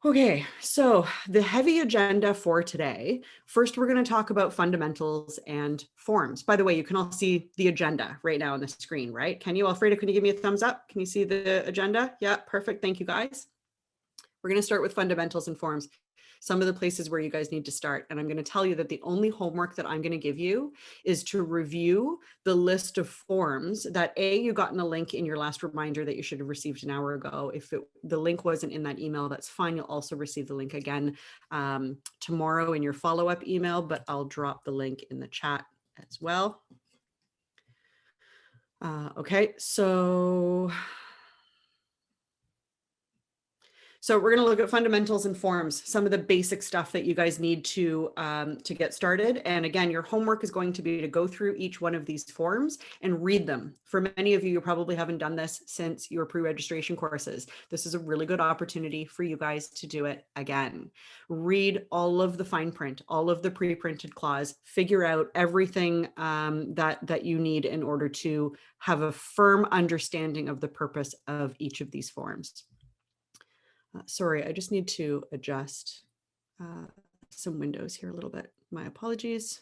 Okay, so the heavy agenda for today. First, we're going to talk about fundamentals and forms. By the way, you can all see the agenda right now on the screen, right? Can you, Alfredo, can you give me a thumbs up? Can you see the agenda? Yeah, perfect. Thank you, guys. We're going to start with fundamentals and forms. Some of the places where you guys need to start. And I'm going to tell you that the only homework that I'm going to give you is to review the list of forms that you got in a link in your last reminder that you should have received an hour ago. If the link wasn't in that email, that's fine. You'll also receive the link again tomorrow in your follow-up email, but I'll drop the link in the chat as well. Okay, so we're going to look at fundamentals and forms, some of the basic stuff that you guys need to get started. And again, your homework is going to be to go through each one of these forms and read them. For many of you, you probably haven't done this since your pre-registration courses. This is a really good opportunity for you guys to do it again. Read all of the fine print, all of the pre-printed clause, figure out everything that you need in order to have a firm understanding of the purpose of each of these forms. Sorry, I just need to adjust some windows here a little bit. My apologies.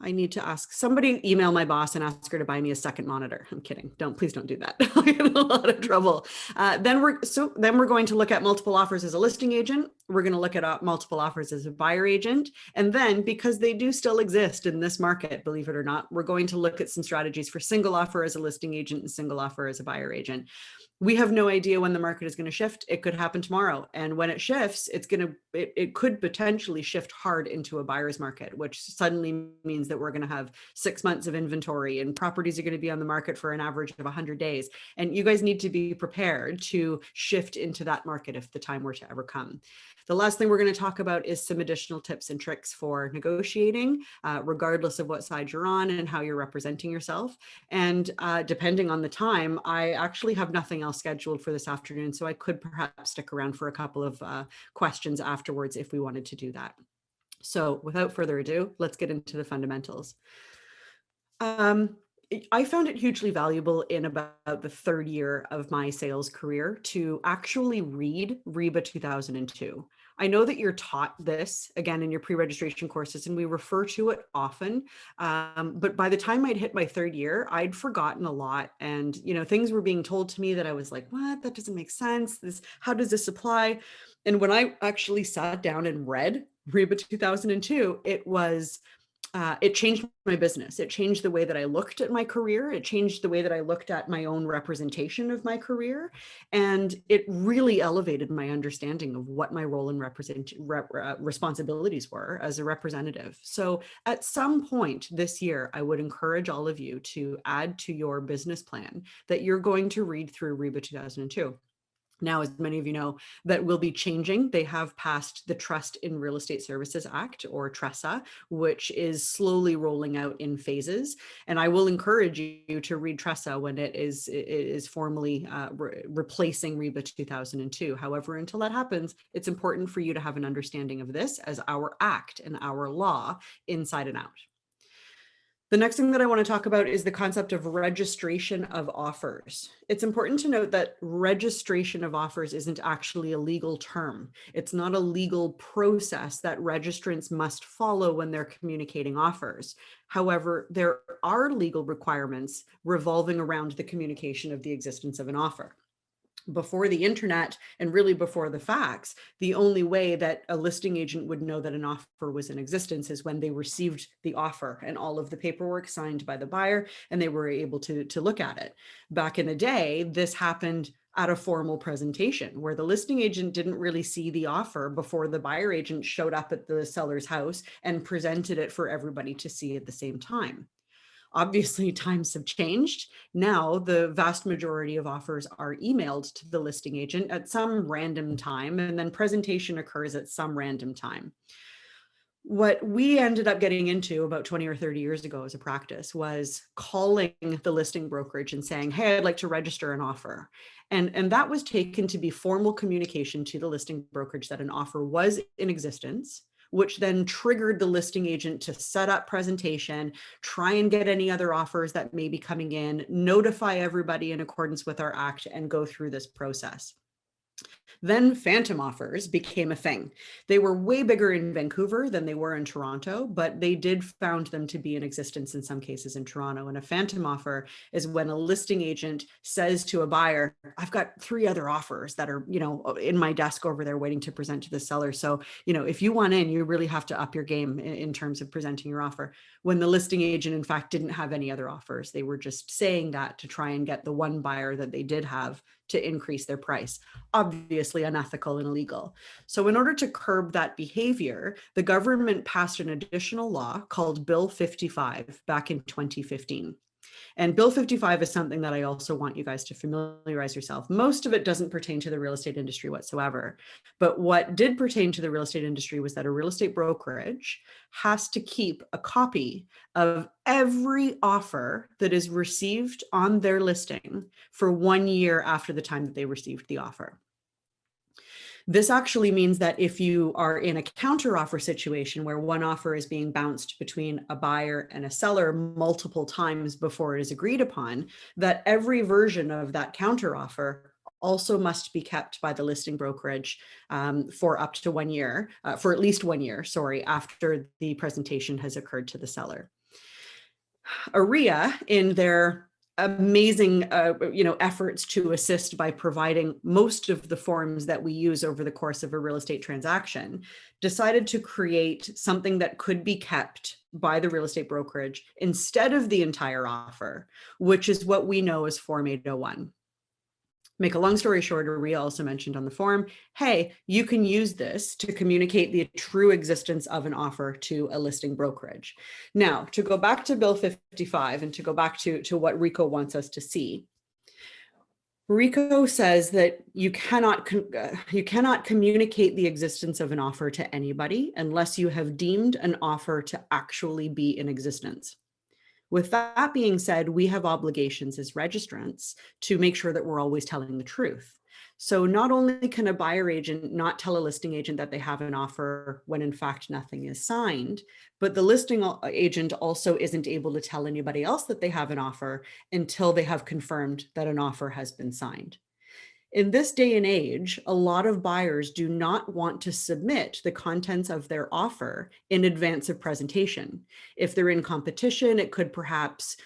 I need to ask somebody, email my boss and ask her to buy me a second monitor. I'm kidding. Please don't do that. I'll get in a lot of trouble. Then we're going to look at multiple offers as a listing agent. We're going to look at multiple offers as a buyer agent. And then, because they do still exist in this market, believe it or not, we're going to look at some strategies for single offer as a listing agent and single offer as a buyer agent. We have no idea when the market is going to shift. It could happen tomorrow. And when it shifts, it could potentially shift hard into a buyer's market, which suddenly means that we're going to have 6 months of inventory and properties are going to be on the market for an average of 100 days. And you guys need to be prepared to shift into that market if the time were to ever come. The last thing we're going to talk about is some additional tips and tricks for negotiating, regardless of what side you're on and how you're representing yourself. And depending on the time, I actually have nothing else scheduled for this afternoon, so I could perhaps stick around for a couple of questions afterwards if we wanted to do that. So without further ado, let's get into the fundamentals. I found it hugely valuable in about the third year of my sales career to actually read REBA 2002. I know that you're taught this again in your pre-registration courses and we refer to it often, but by the time I'd hit my third year, I'd forgotten a lot, and things were being told to me that I was like, what? That doesn't make sense. How does this apply? And when I actually sat down and read REBA 2002, it changed my business. It changed the way that I looked at my career. It changed the way that I looked at my own representation of my career. And it really elevated my understanding of what my role and responsibilities were as a representative. So at some point this year, I would encourage all of you to add to your business plan that you're going to read through REBA 2002. Now, as many of you know, that will be changing. They have passed the Trust in Real Estate Services Act, or TRESA, which is slowly rolling out in phases. And I will encourage you to read TRESA when it is formally replacing REBA 2002. However, until that happens, it's important for you to have an understanding of this as our act and our law inside and out. The next thing that I want to talk about is the concept of registration of offers. It's important to note that registration of offers isn't actually a legal term. It's not a legal process that registrants must follow when they're communicating offers. However, there are legal requirements revolving around the communication of the existence of an offer. Before the internet and really before the fax, the only way that a listing agent would know that an offer was in existence is when they received the offer and all of the paperwork signed by the buyer and they were able to look at it. Back in the day, this happened at a formal presentation where the listing agent didn't really see the offer before the buyer agent showed up at the seller's house and presented it for everybody to see at the same time. Obviously, times have changed. Now, the vast majority of offers are emailed to the listing agent at some random time, and then presentation occurs at some random time. What we ended up getting into about 20 or 30 years ago as a practice was calling the listing brokerage and saying, hey, I'd like to register an offer. And that was taken to be formal communication to the listing brokerage that an offer was in existence, which then triggered the listing agent to set up presentation, try and get any other offers that may be coming in, notify everybody in accordance with our act, and go through this process. Then phantom offers became a thing. They were way bigger in Vancouver than they were in Toronto, but they did found them to be in existence in some cases in Toronto. And a phantom offer is when a listing agent says to a buyer, I've got 3 other offers that are, in my desk over there waiting to present to the seller. So, if you want in, you really have to up your game in terms of presenting your offer. When the listing agent, in fact, didn't have any other offers, they were just saying that to try and get the one buyer that they did have to increase their price. Obviously unethical and illegal. So in order to curb that behavior, the government passed an additional law called Bill 55 back in 2015. And Bill 55 is something that I also want you guys to familiarize yourself. Most of it doesn't pertain to the real estate industry whatsoever. But what did pertain to the real estate industry was that a real estate brokerage has to keep a copy of every offer that is received on their listing for 1 year after the time that they received the offer. This actually means that if you are in a counteroffer situation where one offer is being bounced between a buyer and a seller multiple times before it is agreed upon, that every version of that counteroffer also must be kept by the listing brokerage for up to 1 year, for at least 1 year, after the presentation has occurred to the seller. AREA, in their amazing efforts to assist by providing most of the forms that we use over the course of a real estate transaction, decided to create something that could be kept by the real estate brokerage instead of the entire offer, which is what we know as Form 801. Make a long story short, AREA also mentioned on the form, hey, you can use this to communicate the true existence of an offer to a listing brokerage. Now, to go back to Bill 55 and to go back to what RICO wants us to see, RICO says that you cannot communicate the existence of an offer to anybody unless you have deemed an offer to actually be in existence. With that being said, we have obligations as registrants to make sure that we're always telling the truth. So not only can a buyer agent not tell a listing agent that they have an offer when in fact nothing is signed, but the listing agent also isn't able to tell anybody else that they have an offer until they have confirmed that an offer has been signed. In this day and age, a lot of buyers do not want to submit the contents of their offer in advance of presentation. If they're in competition, it could perhaps,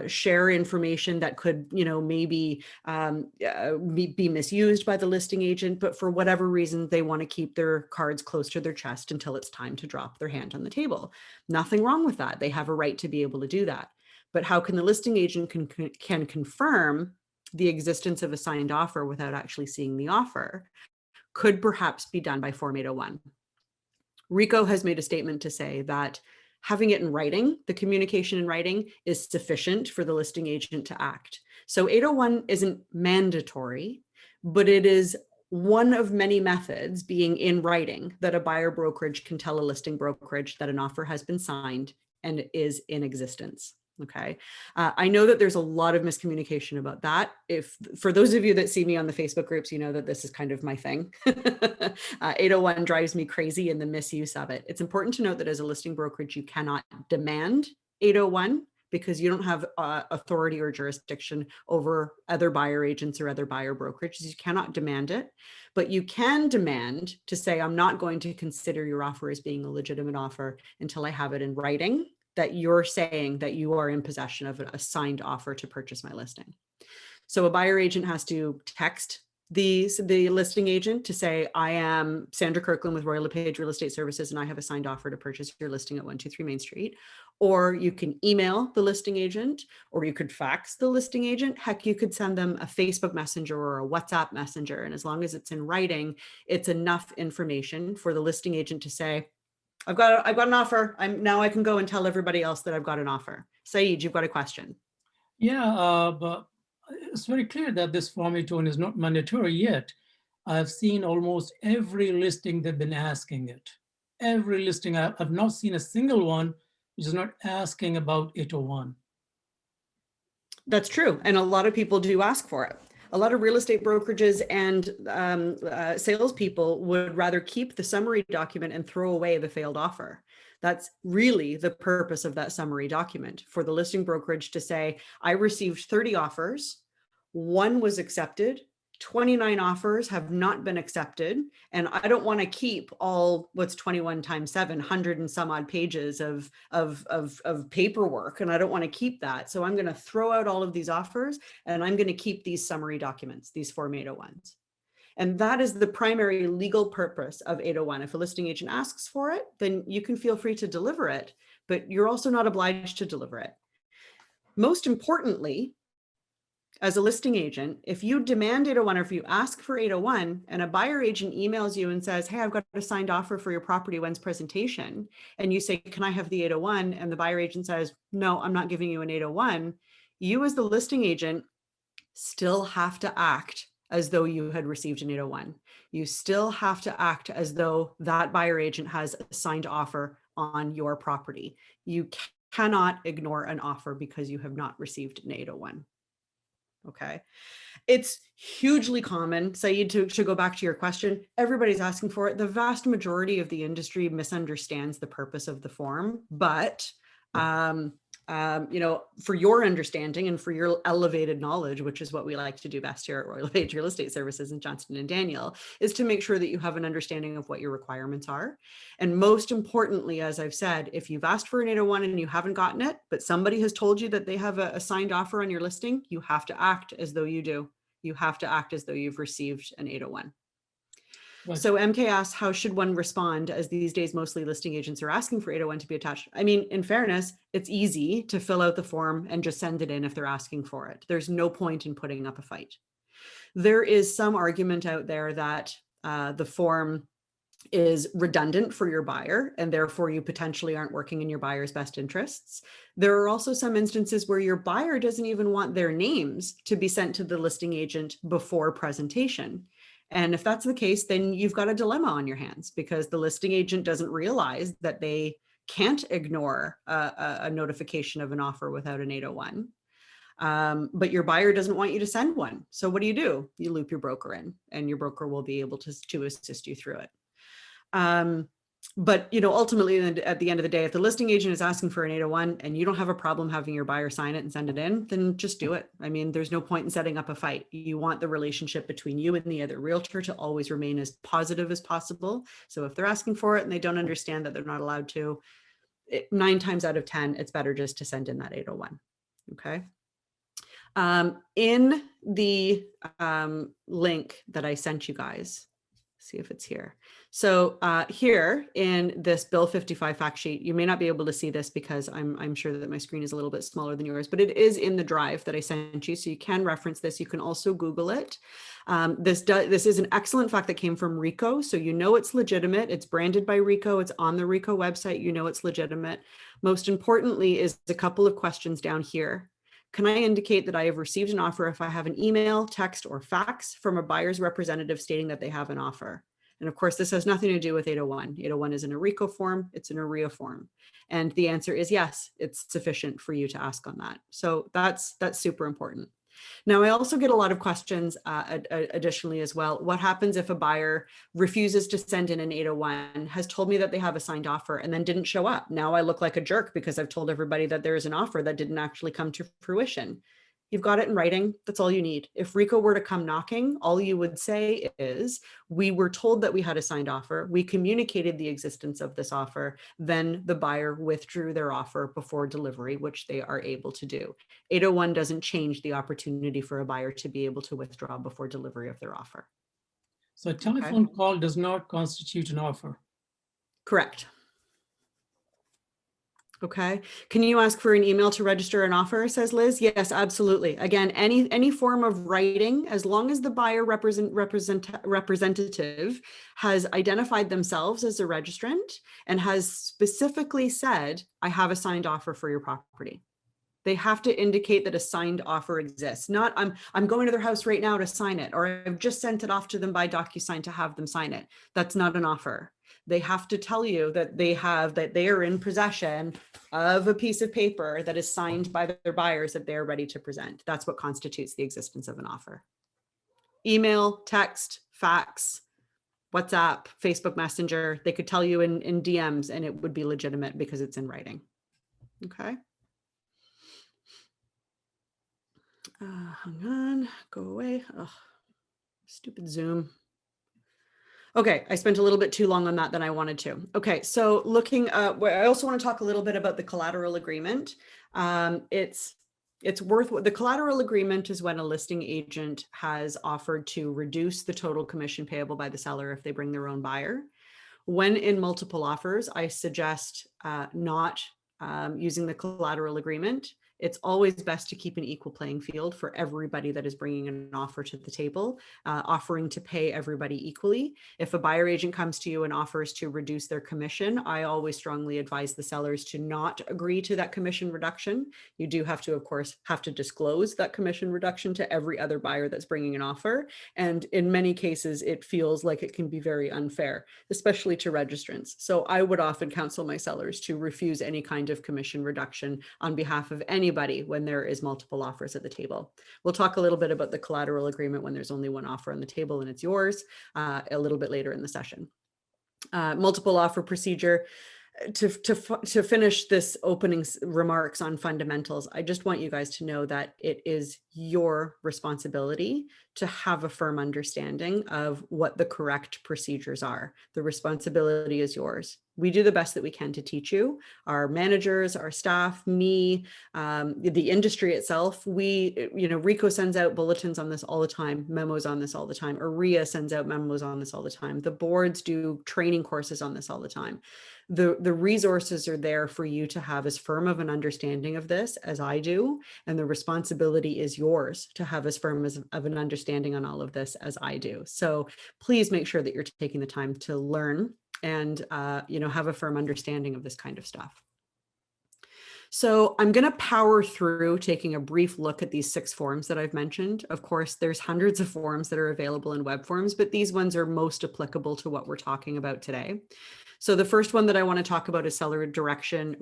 share information that could, maybe be misused by the listing agent. But for whatever reason, they want to keep their cards close to their chest until it's time to drop their hand on the table. Nothing wrong with that. They have a right to be able to do that. But how can the listing agent can confirm the existence of a signed offer without actually seeing the offer? Could perhaps be done by Form 801. RICO has made a statement to say that having it in writing, the communication in writing, is sufficient for the listing agent to act. So 801 isn't mandatory, but it is one of many methods, being in writing, that a buyer brokerage can tell a listing brokerage that an offer has been signed and is in existence. Okay. I know that there's a lot of miscommunication about that. If for those of you that see me on the Facebook groups, you know that this is kind of my thing. 801 drives me crazy in the misuse of it. It's important to note that as a listing brokerage, you cannot demand 801 because you don't have authority or jurisdiction over other buyer agents or other buyer brokerages. You cannot demand it, but you can demand to say, I'm not going to consider your offer as being a legitimate offer until I have it in writing that you're saying that you are in possession of a signed offer to purchase my listing. So a buyer agent has to text the listing agent to say, I am Sandra Kirkland with Royal LePage Real Estate Services, and I have a signed offer to purchase your listing at 123 Main Street. Or you can email the listing agent, or you could fax the listing agent. Heck, you could send them a Facebook Messenger or a WhatsApp Messenger. And as long as it's in writing, it's enough information for the listing agent to say, I've got an offer. Now I can go and tell everybody else that I've got an offer. Saeed, you've got a question. Yeah, but it's very clear that this Form 801 is not mandatory yet. I've seen almost every listing they've been asking it. Every listing, I've not seen a single one which is not asking about 801. That's true. And a lot of people do ask for it. A lot of real estate brokerages and salespeople would rather keep the summary document and throw away the failed offer. That's really the purpose of that summary document, for the listing brokerage to say, I received 30 offers. One was accepted 29 offers have not been accepted, and I don't want to keep all what's 21 times 7, 100 and some odd pages of paperwork, and I don't want to keep that. So I'm going to throw out all of these offers, and I'm going to keep these summary documents, these Form 801s. And that is the primary legal purpose of 801. If a listing agent asks for it, then you can feel free to deliver it, but you're also not obliged to deliver it. Most importantly, as a listing agent, if you demand 801 or if you ask for 801 and a buyer agent emails you and says, hey, I've got a signed offer for your property, when's presentation? And you say, can I have the 801? And the buyer agent says, no, I'm not giving you an 801. You as the listing agent still have to act as though you had received an 801. You still have to act as though that buyer agent has a signed offer on your property. You cannot ignore an offer because you have not received an 801. Okay. It's hugely common, Saeed, to go back to your question. Everybody's asking for it. The vast majority of the industry misunderstands the purpose of the form, but for your understanding and for your elevated knowledge, which is what we like to do best here at Royal LePage Real Estate Services and Johnston and Daniel, is to make sure that you have an understanding of what your requirements are. And most importantly, as I've said, if you've asked for an 801 and you haven't gotten it, but somebody has told you that they have a signed offer on your listing, you have to act as though you do. You have to act as though you've received an 801. Right. So MK asks, how should one respond, as these days mostly listing agents are asking for 801 to be attached? I mean, in fairness, it's easy to fill out the form and just send it in if they're asking for it. There's no point in putting up a fight. There is some argument out there that the form is redundant for your buyer, and therefore you potentially aren't working in your buyer's best interests. There are also some instances where your buyer doesn't even want their names to be sent to the listing agent before presentation. And if that's the case, then you've got a dilemma on your hands, because the listing agent doesn't realize that they can't ignore a notification of an offer without an 801. But your buyer doesn't want you to send one. So what do? You loop your broker in, and your broker will be able to assist you through it. But ultimately at the end of the day, if the listing agent is asking for an 801 and you don't have a problem having your buyer sign it and send it in, then just do it. I mean, there's no point in setting up a fight. You want the relationship between you and the other realtor to always remain as positive as possible. So if they're asking for it and they don't understand that they're not allowed to, 9 times out of 10, it's better just to send in that 801. Okay. In the link that I sent you guys, see if it's here. So here in this Bill 55 fact sheet, you may not be able to see this because I'm sure that my screen is a little bit smaller than yours, but it is in the drive that I sent you. So you can reference this. You can also Google it. This is an excellent fact that came from RICO. So it's legitimate. It's branded by RICO. It's on the RICO website. It's legitimate. Most importantly is a couple of questions down here. Can I indicate that I have received an offer if I have an email, text, or fax from a buyer's representative stating that they have an offer? And of course, this has nothing to do with 801. 801 is in a RICO form. It's in a RIA form. And the answer is yes, it's sufficient for you to ask on that. So that's super important. Now, I also get a lot of questions additionally as well. What happens if a buyer refuses to send in an 801, has told me that they have a signed offer, and then didn't show up? Now I look like a jerk because I've told everybody that there is an offer that didn't actually come to fruition. You've got it in writing. That's all you need. If RICO were to come knocking, all you would say is, we were told that we had a signed offer. We communicated the existence of this offer. Then the buyer withdrew their offer before delivery, which they are able to do. 801 doesn't change the opportunity for a buyer to be able to withdraw before delivery of their offer. So a telephone call does not constitute an offer. Correct. Okay. Can you ask for an email to register an offer, says Liz? Yes, absolutely. Again, any form of writing, as long as the buyer representative has identified themselves as a registrant and has specifically said, I have a signed offer for your property. They have to indicate that a signed offer exists. Not I'm going to their house right now to sign it, or I've just sent it off to them by DocuSign to have them sign it. That's not an offer. They have to tell you that they are in possession of a piece of paper that is signed by their buyers that they're ready to present. That's what constitutes the existence of an offer. Email, text, fax, WhatsApp, Facebook Messenger, they could tell you in DMs and it would be legitimate because it's in writing. Okay. Hang on, go away. Ugh. Stupid Zoom. Okay, I spent a little bit too long on that than I wanted to. Okay, so looking, I also want to talk a little bit about the collateral agreement. It's worth, the collateral agreement is when a listing agent has offered to reduce the total commission payable by the seller if they bring their own buyer. When in multiple offers, I suggest not using the collateral agreement. It's always best to keep an equal playing field for everybody that is bringing an offer to the table, offering to pay everybody equally. If a buyer agent comes to you and offers to reduce their commission, I always strongly advise the sellers to not agree to that commission reduction. You do have to, of course, have to disclose that commission reduction to every other buyer that's bringing an offer. And in many cases, it feels like it can be very unfair, especially to registrants. So I would often counsel my sellers to refuse any kind of commission reduction on behalf of anybody when there is multiple offers at the table. We'll talk a little bit about the collateral agreement when there's only one offer on the table and it's yours a little bit later in the session. Multiple offer procedure. To finish this opening remarks on fundamentals, I just want you guys to know that it is your responsibility to have a firm understanding of what the correct procedures are. The responsibility is yours. We do the best that we can to teach you. Our managers, our staff, me, the industry itself. RICO sends out bulletins on this all the time, memos on this all the time. AREA sends out memos on this all the time. The boards do training courses on this all the time. The resources are there for you to have as firm of an understanding of this as I do, and the responsibility is yours to have as firm of an understanding on all of this as I do. So please make sure that you're taking the time to learn and have a firm understanding of this kind of stuff. So I'm going to power through taking a brief look at these 6 forms that I've mentioned. Of course, there's hundreds of forms that are available in web forms, but these ones are most applicable to what we're talking about today. So the first one that I want to talk about is seller direction,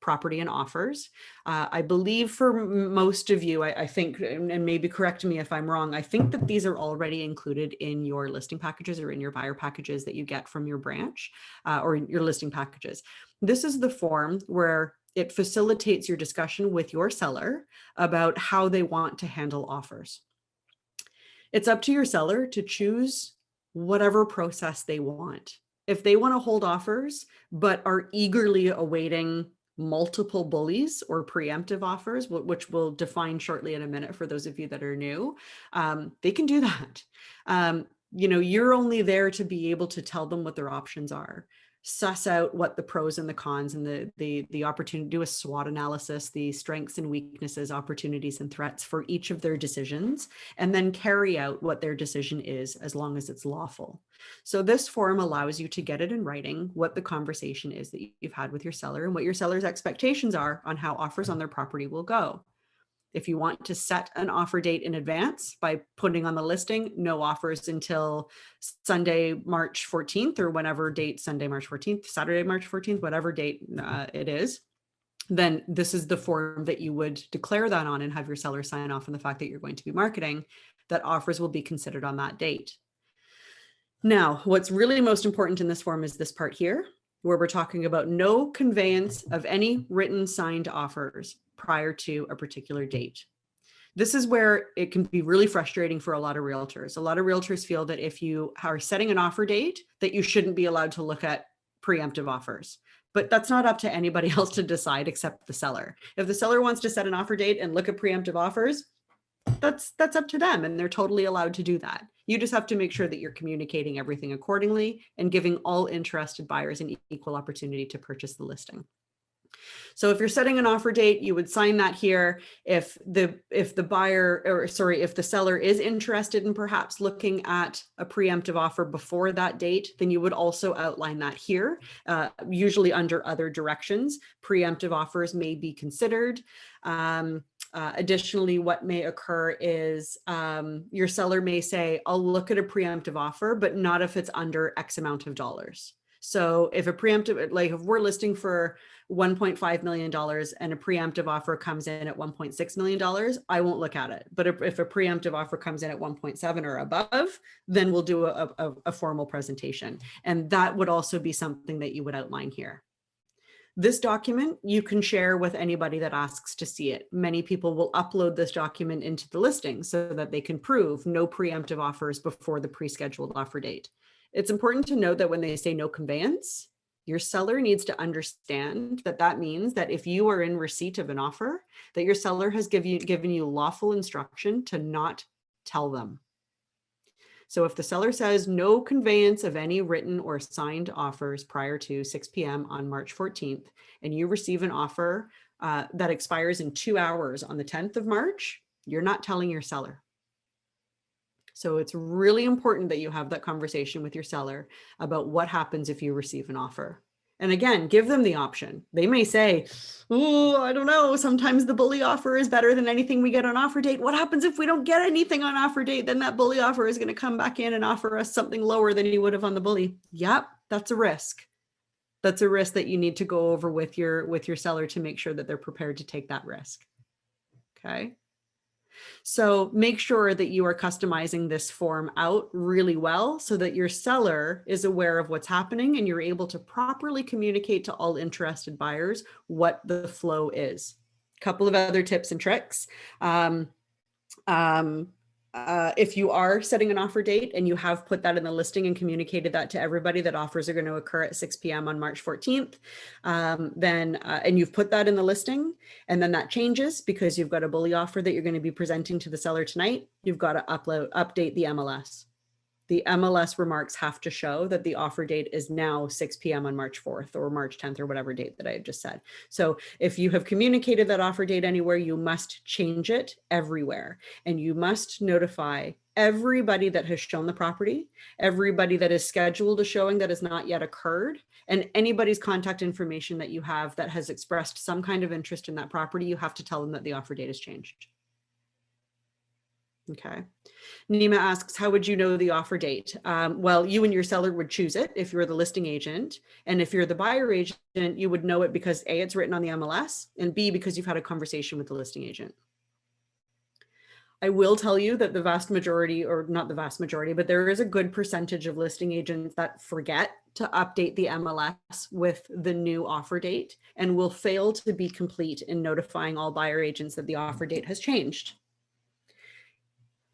property and offers. I believe for most of you, I think, and maybe correct me if I'm wrong, I think that these are already included in your listing packages or in your buyer packages that you get from your branch or your listing packages. This is the form where it facilitates your discussion with your seller about how they want to handle offers. It's up to your seller to choose whatever process they want. If they want to hold offers, but are eagerly awaiting multiple bullies or preemptive offers, which we'll define shortly in a minute for those of you that are new, they can do that. You're only there to be able to tell them what their options are, suss out what the pros and the cons and the opportunity, do a SWOT analysis, the strengths and weaknesses, opportunities and threats for each of their decisions, and then carry out what their decision is as long as it's lawful. So this form allows you to get it in writing, what the conversation is that you've had with your seller and what your seller's expectations are on how offers on their property will go. If you want to set an offer date in advance by putting on the listing, no offers until Sunday, March 14th, or whenever date, Sunday, March 14th, Saturday, March 14th, whatever date it is, then this is the form that you would declare that on and have your seller sign off on the fact that you're going to be marketing, that offers will be considered on that date. Now, what's really most important in this form is this part here, where we're talking about no conveyance of any written signed offers prior to a particular date. This is where it can be really frustrating for a lot of realtors. A lot of realtors feel that if you are setting an offer date, that you shouldn't be allowed to look at preemptive offers. But that's not up to anybody else to decide except the seller. If the seller wants to set an offer date and look at preemptive offers, that's up to them, and they're totally allowed to do that. You just have to make sure that you're communicating everything accordingly and giving all interested buyers an equal opportunity to purchase the listing. So if you're setting an offer date, you would sign that here. If the seller is interested in perhaps looking at a preemptive offer before that date, then you would also outline that here, usually under other directions. Preemptive offers may be considered. Additionally, what may occur is your seller may say, I'll look at a preemptive offer, but not if it's under X amount of dollars. So if a preemptive, like if we're listing for $1.5 million and a preemptive offer comes in at $1.6 million, I won't look at it. But if a preemptive offer comes in at 1.7 or above, then we'll do a formal presentation. And that would also be something that you would outline here. This document you can share with anybody that asks to see it. Many people will upload this document into the listing so that they can prove no preemptive offers before the pre-scheduled offer date. It's important to note that when they say no conveyance, your seller needs to understand that that means that if you are in receipt of an offer, that your seller has given you lawful instruction to not tell them. So if the seller says no conveyance of any written or signed offers prior to 6 p.m. on March 14th, and you receive an offer that expires in 2 hours on the 10th of March, you're not telling your seller. So it's really important that you have that conversation with your seller about what happens if you receive an offer. And again, give them the option. They may say, oh, I don't know, sometimes the bully offer is better than anything we get on offer date. What happens if we don't get anything on offer date? Then that bully offer is going to come back in and offer us something lower than you would have on the bully. Yep, that's a risk. That's a risk that you need to go over with your seller to make sure that they're prepared to take that risk. Okay. So make sure that you are customizing this form out really well so that your seller is aware of what's happening and you're able to properly communicate to all interested buyers what the flow is. A couple of other tips and tricks. If you are setting an offer date and you have put that in the listing and communicated that to everybody that offers are going to occur at 6 p.m. on March 14th, and you've put that in the listing, and then that changes because you've got a bully offer that you're going to be presenting to the seller tonight, you've got to update the MLS. The MLS remarks have to show that the offer date is now 6 p.m. on March 4th or March 10th or whatever date that I just said. So if you have communicated that offer date anywhere, you must change it everywhere. And you must notify everybody that has shown the property, everybody that is scheduled a showing that has not yet occurred, and anybody's contact information that you have that has expressed some kind of interest in that property, you have to tell them that the offer date has changed. Okay. Nima asks, how would you know the offer date? Well, you and your seller would choose it if you're the listing agent. And if you're the buyer agent, you would know it because A, it's written on the MLS, and B, because you've had a conversation with the listing agent. I will tell you that the vast majority, or not the vast majority, but there is a good percentage of listing agents that forget to update the MLS with the new offer date and will fail to be complete in notifying all buyer agents that the offer date has changed.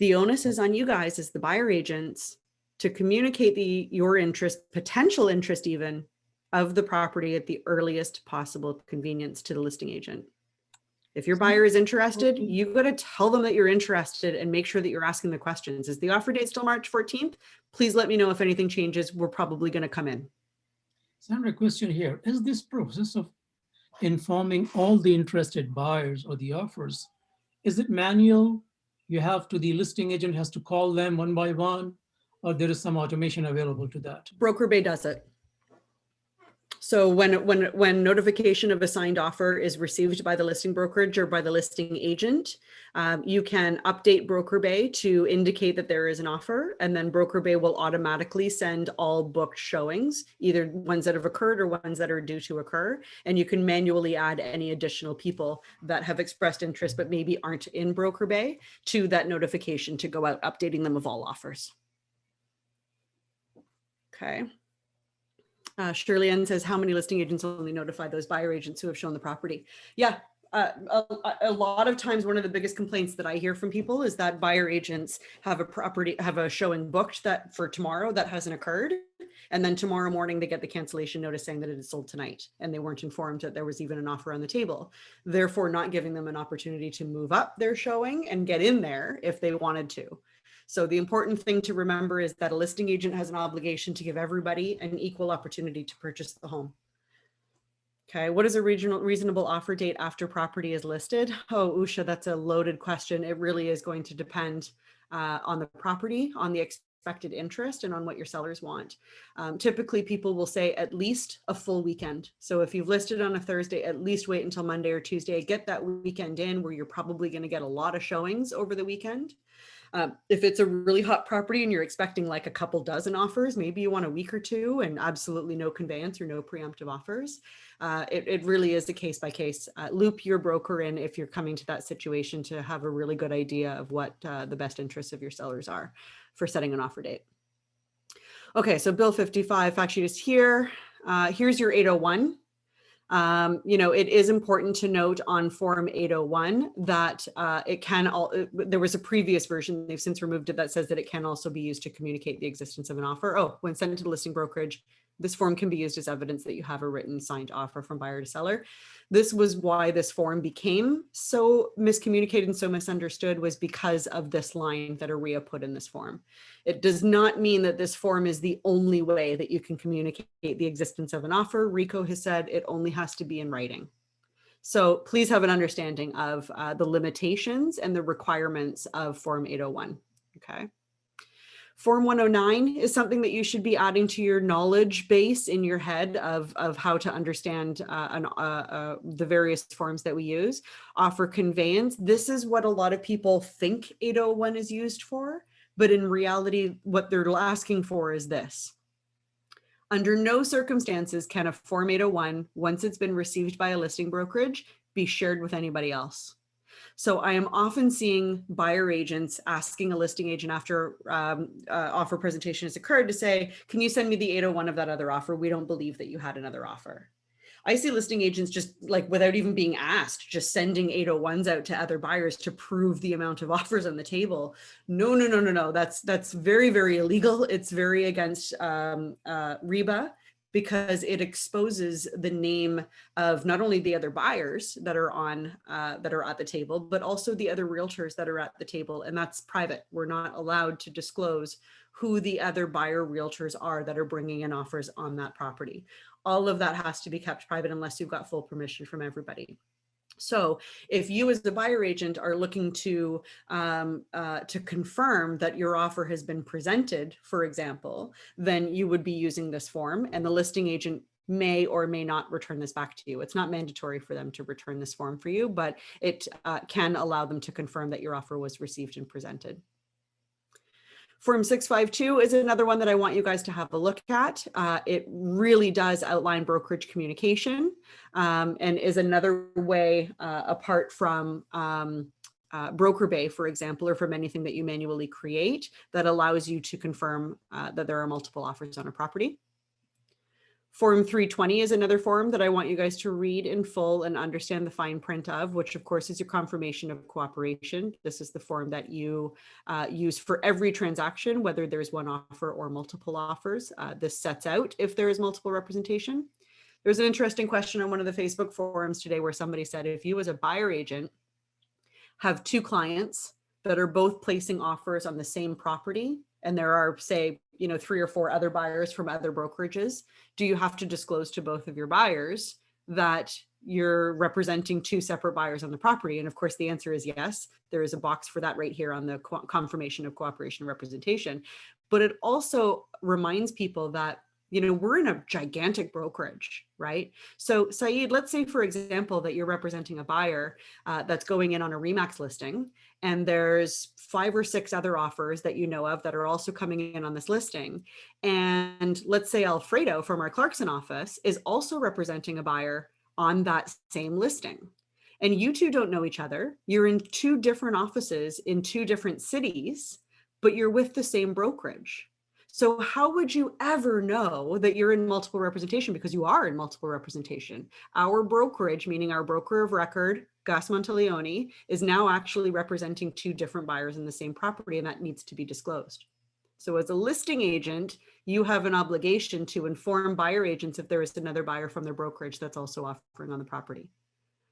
The onus is on you guys as the buyer agents to communicate your interest, potential interest even, of the property at the earliest possible convenience to the listing agent. If your buyer is interested, you've got to tell them that you're interested and make sure that you're asking the questions. Is the offer date still March 14th? Please let me know if anything changes. We're probably going to come in. Sandra, question here. Is this process of informing all the interested buyers or the offers, is it manual? The listing agent has to call them one by one, or there is some automation available to that? Broker Bay does it. So when notification of a signed offer is received by the listing brokerage or by the listing agent, you can update Broker Bay to indicate that there is an offer, and then Broker Bay will automatically send all booked showings, either ones that have occurred or ones that are due to occur. And you can manually add any additional people that have expressed interest but maybe aren't in Broker Bay to that notification to go out updating them of all offers. Okay. Shirley Ann says, how many listing agents only notify those buyer agents who have shown the property? Yeah, a lot of times one of the biggest complaints that I hear from people is that buyer agents have a showing booked that for tomorrow that hasn't occurred. And then tomorrow morning they get the cancellation notice saying that it is sold tonight and they weren't informed that there was even an offer on the table, therefore not giving them an opportunity to move up their showing and get in there if they wanted to. So the important thing to remember is that a listing agent has an obligation to give everybody an equal opportunity to purchase the home. Okay, what is a reasonable offer date after property is listed? Oh, Usha, that's a loaded question. It really is going to depend on the property, on the expected interest, and on what your sellers want. Typically, people will say at least a full weekend. So if you've listed on a Thursday, at least wait until Monday or Tuesday, get that weekend in where you're probably going to get a lot of showings over the weekend. If it's a really hot property and you're expecting like a couple dozen offers, maybe you want a week or two and absolutely no conveyance or no preemptive offers. It really is a case by case. Loop your broker in if you're coming to that situation to have a really good idea of what the best interests of your sellers are for setting an offer date. Okay, so Bill 55, fact sheet is here. Here's your 801. It is important to note on Form 801 that there was a previous version, they've since removed it, that says that it can also be used to communicate the existence of an offer. Oh, when sent to the listing brokerage, this form can be used as evidence that you have a written signed offer from buyer to seller. This was why this form became so miscommunicated and so misunderstood, was because of this line that AREA put in this form. It does not mean that this form is the only way that you can communicate the existence of an offer. RICO has said it only has to be in writing. So please have an understanding of the limitations and the requirements of Form 801, okay? Form 109 is something that you should be adding to your knowledge base in your head of how to understand the various forms that we use. Offer conveyance. This is what a lot of people think 801 is used for, but in reality, what they're asking for is this. Under no circumstances can a Form 801, once it's been received by a listing brokerage, be shared with anybody else. So I am often seeing buyer agents asking a listing agent after offer presentation has occurred to say, can you send me the 801 of that other offer? We don't believe that you had another offer. I see listing agents just like, without even being asked, just sending 801s out to other buyers to prove the amount of offers on the table. No. That's very, very illegal. It's very against REBA, because it exposes the name of not only the other buyers that are at the table, but also the other realtors that are at the table. And that's private. We're not allowed to disclose who the other buyer realtors are that are bringing in offers on that property. All of that has to be kept private unless you've got full permission from everybody. So if you as the buyer agent are looking to confirm that your offer has been presented, for example, then you would be using this form, and the listing agent may or may not return this back to you. It's not mandatory for them to return this form for you, but it can allow them to confirm that your offer was received and presented. Form 652 is another one that I want you guys to have a look at. It really does outline brokerage communication, and is another way apart from Broker Bay, for example, or from anything that you manually create, that allows you to confirm that there are multiple offers on a property. Form 320 is another form that I want you guys to read in full and understand the fine print of, which of course is your confirmation of cooperation. This is the form that you use for every transaction, whether there's one offer or multiple offers. This sets out if there is multiple representation. There's an interesting question on one of the Facebook forums today where somebody said, if you as a buyer agent have two clients that are both placing offers on the same property, and there are, say, 3 or 4 other buyers from other brokerages, do you have to disclose to both of your buyers that you're representing 2 separate buyers on the property? And of course, the answer is yes. There is a box for that right here on the confirmation of cooperation and representation. But it also reminds people that we're in a gigantic brokerage, right? So Saeed, let's say, for example, that you're representing a buyer that's going in on a RE/MAX listing, and there's 5 or 6 other offers that you know of that are also coming in on this listing. And let's say Alfredo from our Clarkson office is also representing a buyer on that same listing. And you two don't know each other. You're in 2 different offices in 2 different cities, but you're with the same brokerage. So how would you ever know that you're in multiple representation? Because you are in multiple representation. Our brokerage, meaning our broker of record, Gus Monteleone, is now actually representing 2 different buyers in the same property, and that needs to be disclosed. So as a listing agent, you have an obligation to inform buyer agents if there is another buyer from their brokerage that's also offering on the property,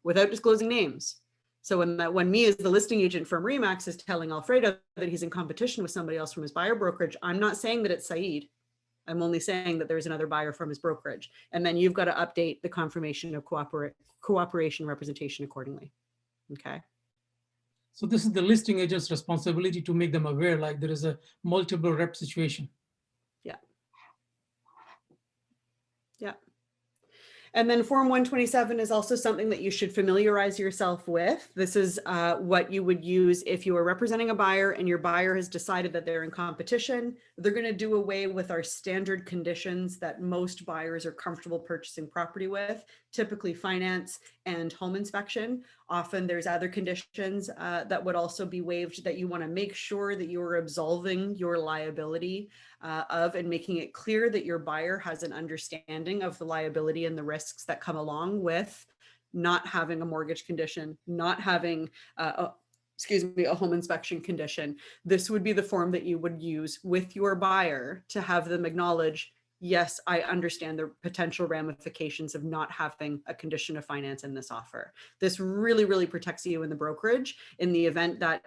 without disclosing names. So when me as the listing agent from RE/MAX is telling Alfredo that he's in competition with somebody else from his buyer brokerage, I'm not saying that it's Saeed. I'm only saying that there's another buyer from his brokerage. And then you've got to update the confirmation of cooperation representation accordingly. Okay. So this is the listing agent's responsibility to make them aware, like there is a multiple rep situation. Yeah. Yeah. And then Form 127 is also something that you should familiarize yourself with. This is what you would use if you are representing a buyer and your buyer has decided that they're in competition. They're going to do away with our standard conditions that most buyers are comfortable purchasing property with. typically finance and home inspection. Often there's other conditions that would also be waived that you want to make sure that you're absolving your liability of, and making it clear that your buyer has an understanding of the liability and the risks that come along with not having a mortgage condition, not having a home inspection condition. This would be the form that you would use with your buyer to have them acknowledge, yes, I understand the potential ramifications of not having a condition of finance in this offer. This really, really protects you in the brokerage in the event that,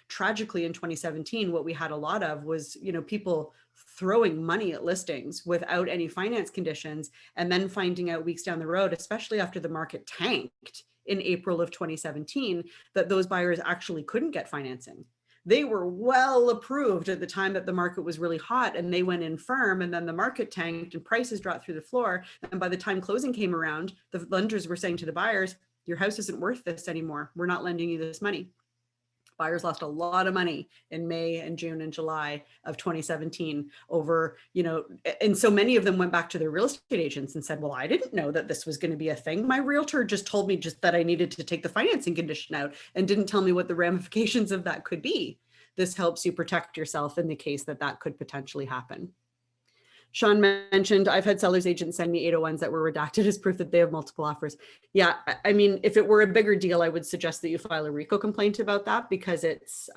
tragically in 2017, what we had a lot of was, people throwing money at listings without any finance conditions, and then finding out weeks down the road, especially after the market tanked in April of 2017, that those buyers actually couldn't get financing. They were well approved at the time that the market was really hot, and they went in firm, and then the market tanked and prices dropped through the floor. And by the time closing came around, the lenders were saying to the buyers, your house isn't worth this anymore. We're not lending you this money. Buyers lost a lot of money in May and June and July of 2017 over, and so many of them went back to their real estate agents and said, well, I didn't know that this was going to be a thing. My realtor just told me just that I needed to take the financing condition out and didn't tell me what the ramifications of that could be. This helps you protect yourself in the case that that could potentially happen. Sean mentioned, I've had sellers agents send me 801s that were redacted as proof that they have multiple offers. Yeah, I mean, if it were a bigger deal, I would suggest that you file a RICO complaint about that, because it's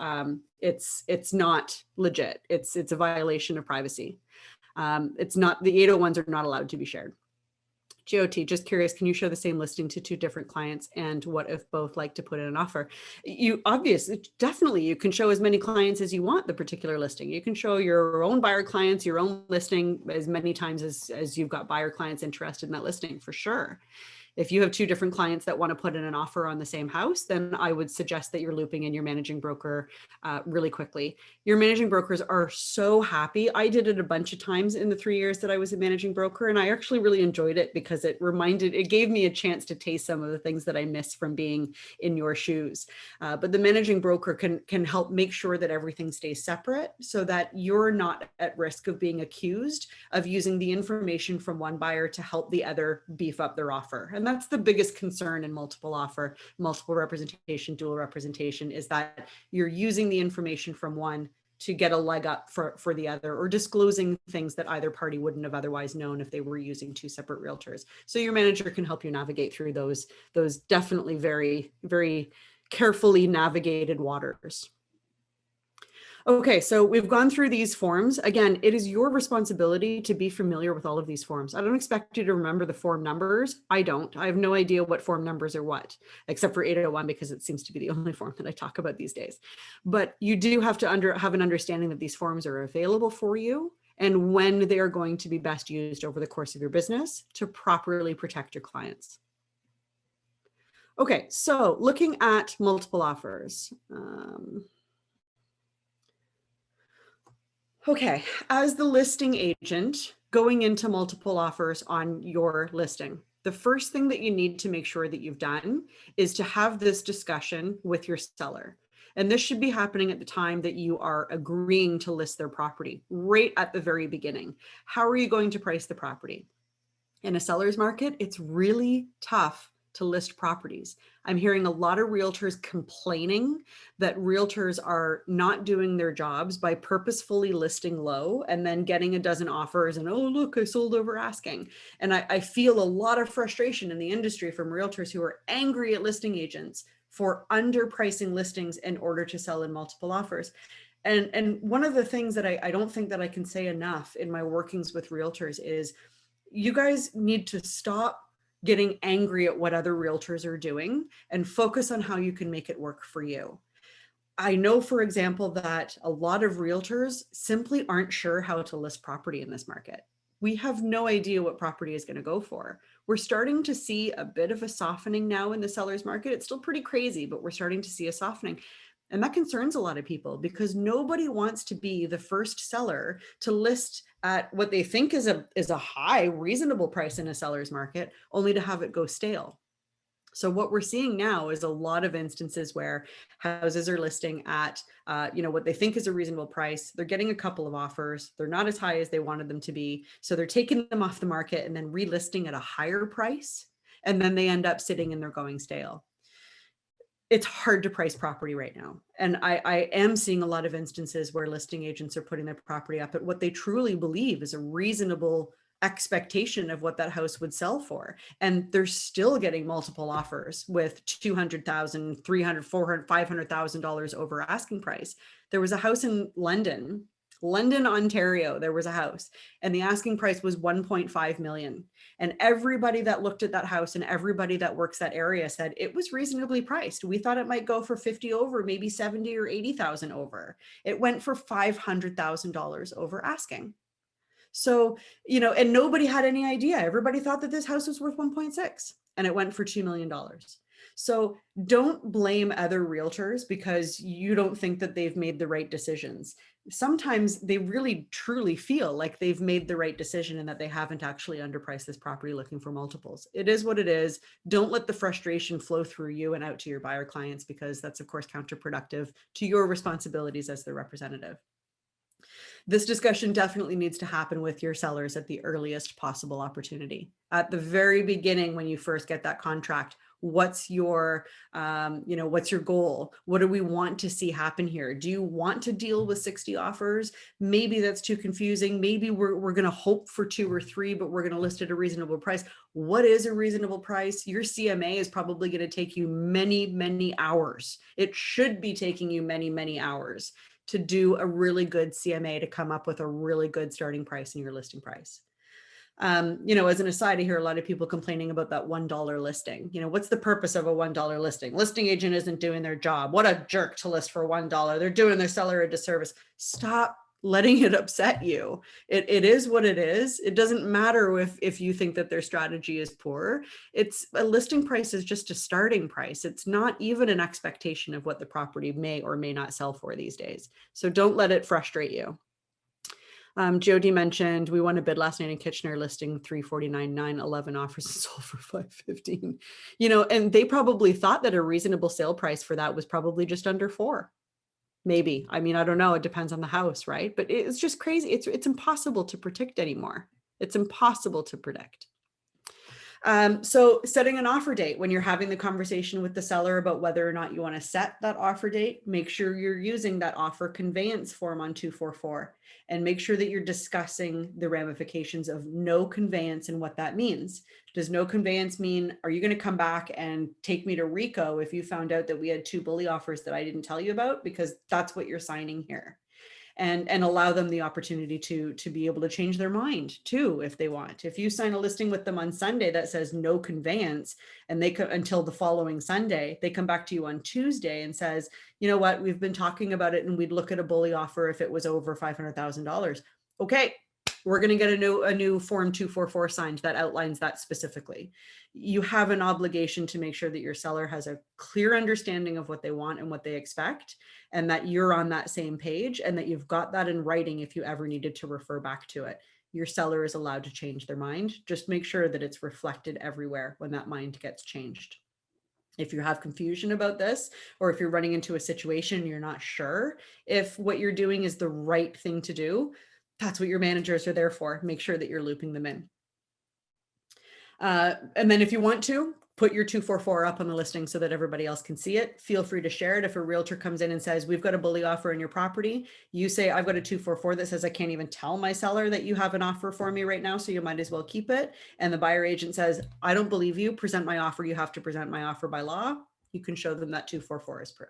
not legit. It's a violation of privacy. It's not, the 801s are not allowed to be shared. GOT, just curious, can you show the same listing to two different clients? And what if both like to put in an offer? You obviously, definitely, you can show as many clients as you want the particular listing. You can show your own buyer clients, your own listing as many times as you've got buyer clients interested in that listing, for sure. If you have two different clients that want to put in an offer on the same house, then I would suggest that you're looping in your managing broker really quickly. Your managing brokers are so happy. I did it a bunch of times in the 3 years that I was a managing broker, and I actually really enjoyed it because it gave me a chance to taste some of the things that I miss from being in your shoes. But the managing broker can help make sure that everything stays separate so that you're not at risk of being accused of using the information from one buyer to help the other beef up their offer. And that's the biggest concern in multiple offer, multiple representation, dual representation, is that you're using the information from one to get a leg up for the other, or disclosing things that either party wouldn't have otherwise known if they were using two separate realtors. So your manager can help you navigate through those definitely very, very carefully navigated waters. Okay, so we've gone through these forms. Again, it is your responsibility to be familiar with all of these forms. I don't expect you to remember the form numbers. I don't. I have no idea what form numbers are what, except for 801, because it seems to be the only form that I talk about these days. But you do have to have an understanding that these forms are available for you and when they are going to be best used over the course of your business to properly protect your clients. Okay, so looking at multiple offers. Okay, as the listing agent going into multiple offers on your listing, the first thing that you need to make sure that you've done is to have this discussion with your seller. And this should be happening at the time that you are agreeing to list their property, right at the very beginning. How are you going to price the property? In a seller's market, it's really tough to list properties. I'm hearing a lot of realtors complaining that realtors are not doing their jobs by purposefully listing low and then getting a dozen offers and, oh, look, I sold over asking. And I feel a lot of frustration in the industry from realtors who are angry at listing agents for underpricing listings in order to sell in multiple offers. And one of the things that I don't think that I can say enough in my workings with realtors is, you guys need to stop getting angry at what other realtors are doing and focus on how you can make it work for you. I know, for example, that a lot of realtors simply aren't sure how to list property in this market. We have no idea what property is going to go for. We're starting to see a bit of a softening now in the seller's market. It's still pretty crazy, but we're starting to see a softening. And that concerns a lot of people because nobody wants to be the first seller to list at what they think is a high, reasonable price in a seller's market, only to have it go stale. So what we're seeing now is a lot of instances where houses are listing at, what they think is a reasonable price. They're getting a couple of offers. They're not as high as they wanted them to be. So they're taking them off the market and then relisting at a higher price. and then they end up sitting and they're going stale. It's hard to price property right now. And I am seeing a lot of instances where listing agents are putting their property up at what they truly believe is a reasonable expectation of what that house would sell for. And they're still getting multiple offers with $200,000, $300,000, $400,000, $500,000 over asking price. There was a house in London, Ontario. There was a house and the asking price was 1.5 million. And everybody that looked at that house and everybody that works that area said it was reasonably priced. We thought it might go for 50 over, maybe 70 or 80,000 over. It went for $500,000 over asking. So, and nobody had any idea. Everybody thought that this house was worth 1.6 and it went for $2 million. So don't blame other realtors because you don't think that they've made the right decisions. Sometimes they really truly feel like they've made the right decision and that they haven't actually underpriced this property looking for multiples. It is what it is. Don't let the frustration flow through you and out to your buyer clients, because that's of course counterproductive to your responsibilities as their representative. This discussion definitely needs to happen with your sellers at the earliest possible opportunity. At the very beginning, when you first get that contract, what's your goal? What do we want to see happen here? Do you want to deal with 60 offers? Maybe that's too confusing. Maybe we're going to hope for 2 or 3, but we're going to list at a reasonable price. What is a reasonable price? Your CMA is probably going to take you many, many hours. It should be taking you many, many hours to do a really good CMA to come up with a really good starting price in your listing price. As an aside, I hear a lot of people complaining about that $1 listing. What's the purpose of a $1 listing? Listing agent isn't doing their job. What a jerk to list for $1. They're doing their seller a disservice. Stop letting it upset you. It is what it is. It doesn't matter if you think that their strategy is poor. It's a listing price is just a starting price. It's not even an expectation of what the property may or may not sell for these days. So don't let it frustrate you. Jody mentioned we won a bid last night in Kitchener listing 349, 11 offers sold for 515. And they probably thought that a reasonable sale price for that was probably just under 4. Maybe. I don't know. It depends on the house, right? But it's just crazy. It's impossible to predict anymore. It's impossible to predict. So setting an offer date when you're having the conversation with the seller about whether or not you want to set that offer date, make sure you're using that offer conveyance form on 244 and make sure that you're discussing the ramifications of no conveyance and what that means. Does no conveyance mean, are you going to come back and take me to RICO if you found out that we had 2 bully offers that I didn't tell you about? Because that's what you're signing here. And allow them the opportunity to be able to change their mind too, if they want. If you sign a listing with them on Sunday that says no conveyance and they come until the following Sunday, they come back to you on Tuesday and says, you know what, we've been talking about it and we'd look at a bully offer if it was over $500,000. Okay, we're going to get a new form 244 signed that outlines that specifically. You have an obligation to make sure that your seller has a clear understanding of what they want and what they expect, and that you're on that same page and that you've got that in writing if you ever needed to refer back to it. Your seller is allowed to change their mind. Just make sure that it's reflected everywhere when that mind gets changed. If you have confusion about this, or if you're running into a situation and you're not sure if what you're doing is the right thing to do, that's what your managers are there for. Make sure that you're looping them in. And then if you want to, put your 244 up on the listing so that everybody else can see it. Feel free to share it. If a realtor comes in and says, we've got a bully offer in your property, you say, I've got a 244 that says, I can't even tell my seller that you have an offer for me right now, so you might as well keep it. And the buyer agent says, I don't believe you, present my offer. You have to present my offer by law. You can show them that 244 as proof.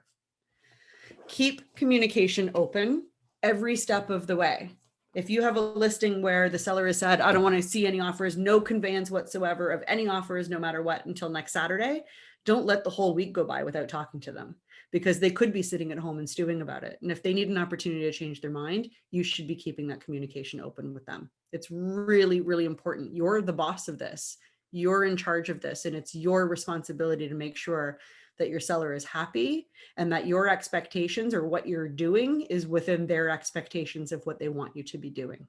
Keep communication open every step of the way. If you have a listing where the seller has said, I don't want to see any offers, no conveyance whatsoever of any offers, no matter what, until next Saturday, don't let the whole week go by without talking to them, because they could be sitting at home and stewing about it. And if they need an opportunity to change their mind, you should be keeping that communication open with them. It's really, really important. You're the boss of this. You're in charge of this, and it's your responsibility to make sure that your seller is happy and that your expectations or what you're doing is within their expectations of what they want you to be doing.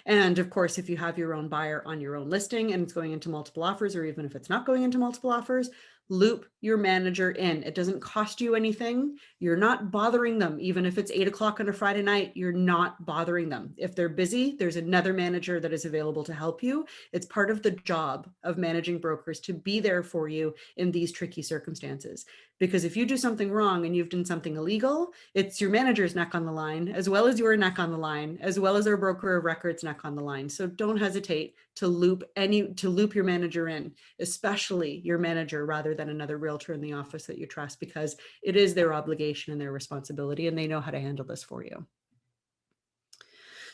And of course, if you have your own buyer on your own listing and it's going into multiple offers, or even if it's not going into multiple offers, loop your manager in. It doesn't cost you anything. You're not bothering them. Even if it's 8 o'clock on a Friday night, you're not bothering them. If they're busy, there's another manager that is available to help you. It's part of the job of managing brokers to be there for you in these tricky circumstances. Because if you do something wrong and you've done something illegal, it's your manager's neck on the line, as well as your neck on the line, as well as our broker of records neck on the line. So don't hesitate to loop your manager in, especially your manager, rather than another realtor in the office that you trust, because it is their obligation and their responsibility, and they know how to handle this for you.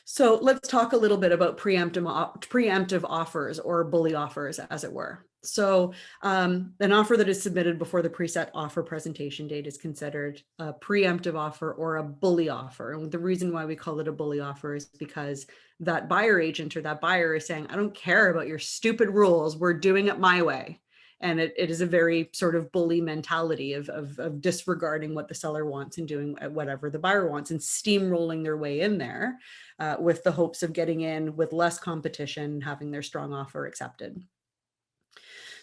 So let's talk a little bit about preemptive offers, or bully offers, as it were. So an offer that is submitted before the preset offer presentation date is considered a preemptive offer or a bully offer. And the reason why we call it a bully offer is because that buyer agent or that buyer is saying, I don't care about your stupid rules, we're doing it my way. And it is a very sort of bully mentality of disregarding what the seller wants and doing whatever the buyer wants and steamrolling their way in there with the hopes of getting in with less competition, having their strong offer accepted.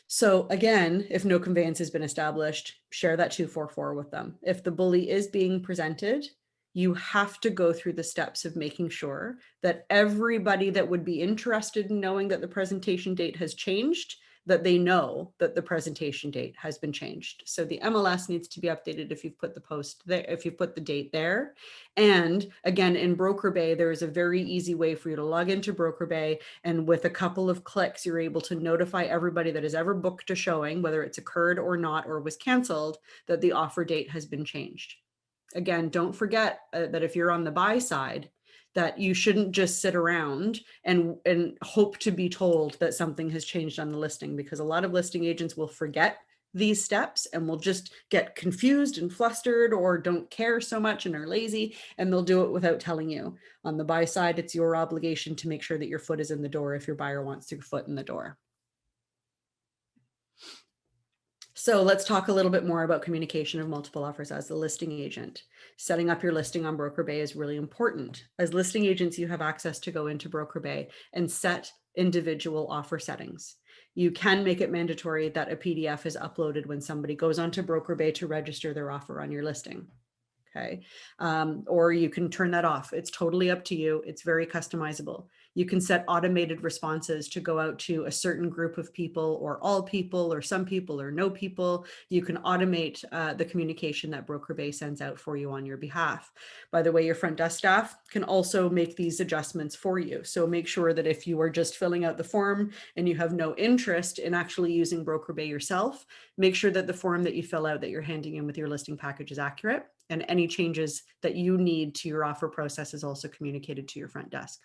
So again, if no conveyance has been established, share that 244 with them. If the bully is being presented, you have to go through the steps of making sure that everybody that would be interested in knowing that the presentation date has changed, that they know that the presentation date has been changed. So the MLS needs to be updated if you've put the post there, if you've put the date there. And again, in Broker Bay, there is a very easy way for you to log into Broker Bay. And with a couple of clicks, you're able to notify everybody that has ever booked a showing, whether it's occurred or not, or was canceled, that the offer date has been changed. Again, don't forget that if you're on the buy side, that you shouldn't just sit around and hope to be told that something has changed on the listing, because a lot of listing agents will forget these steps and will just get confused and flustered or don't care so much and are lazy, and they'll do it without telling you. On the buy side, it's your obligation to make sure that your foot is in the door if your buyer wants your foot in the door. So let's talk a little bit more about communication of multiple offers as the listing agent. Setting up your listing on Broker Bay is really important. As listing agents, you have access to go into Broker Bay and set individual offer settings. You can make it mandatory that a PDF is uploaded when somebody goes onto Broker Bay to register their offer on your listing. Okay. Or you can turn that off. It's totally up to you. It's very customizable. You can set automated responses to go out to a certain group of people, or all people, or some people, or no people. You can automate the communication that Broker Bay sends out for you on your behalf. By the way, your front desk staff can also make these adjustments for you. So make sure that if you are just filling out the form and you have no interest in actually using Broker Bay yourself, make sure that the form that you fill out that you're handing in with your listing package is accurate, and any changes that you need to your offer process is also communicated to your front desk.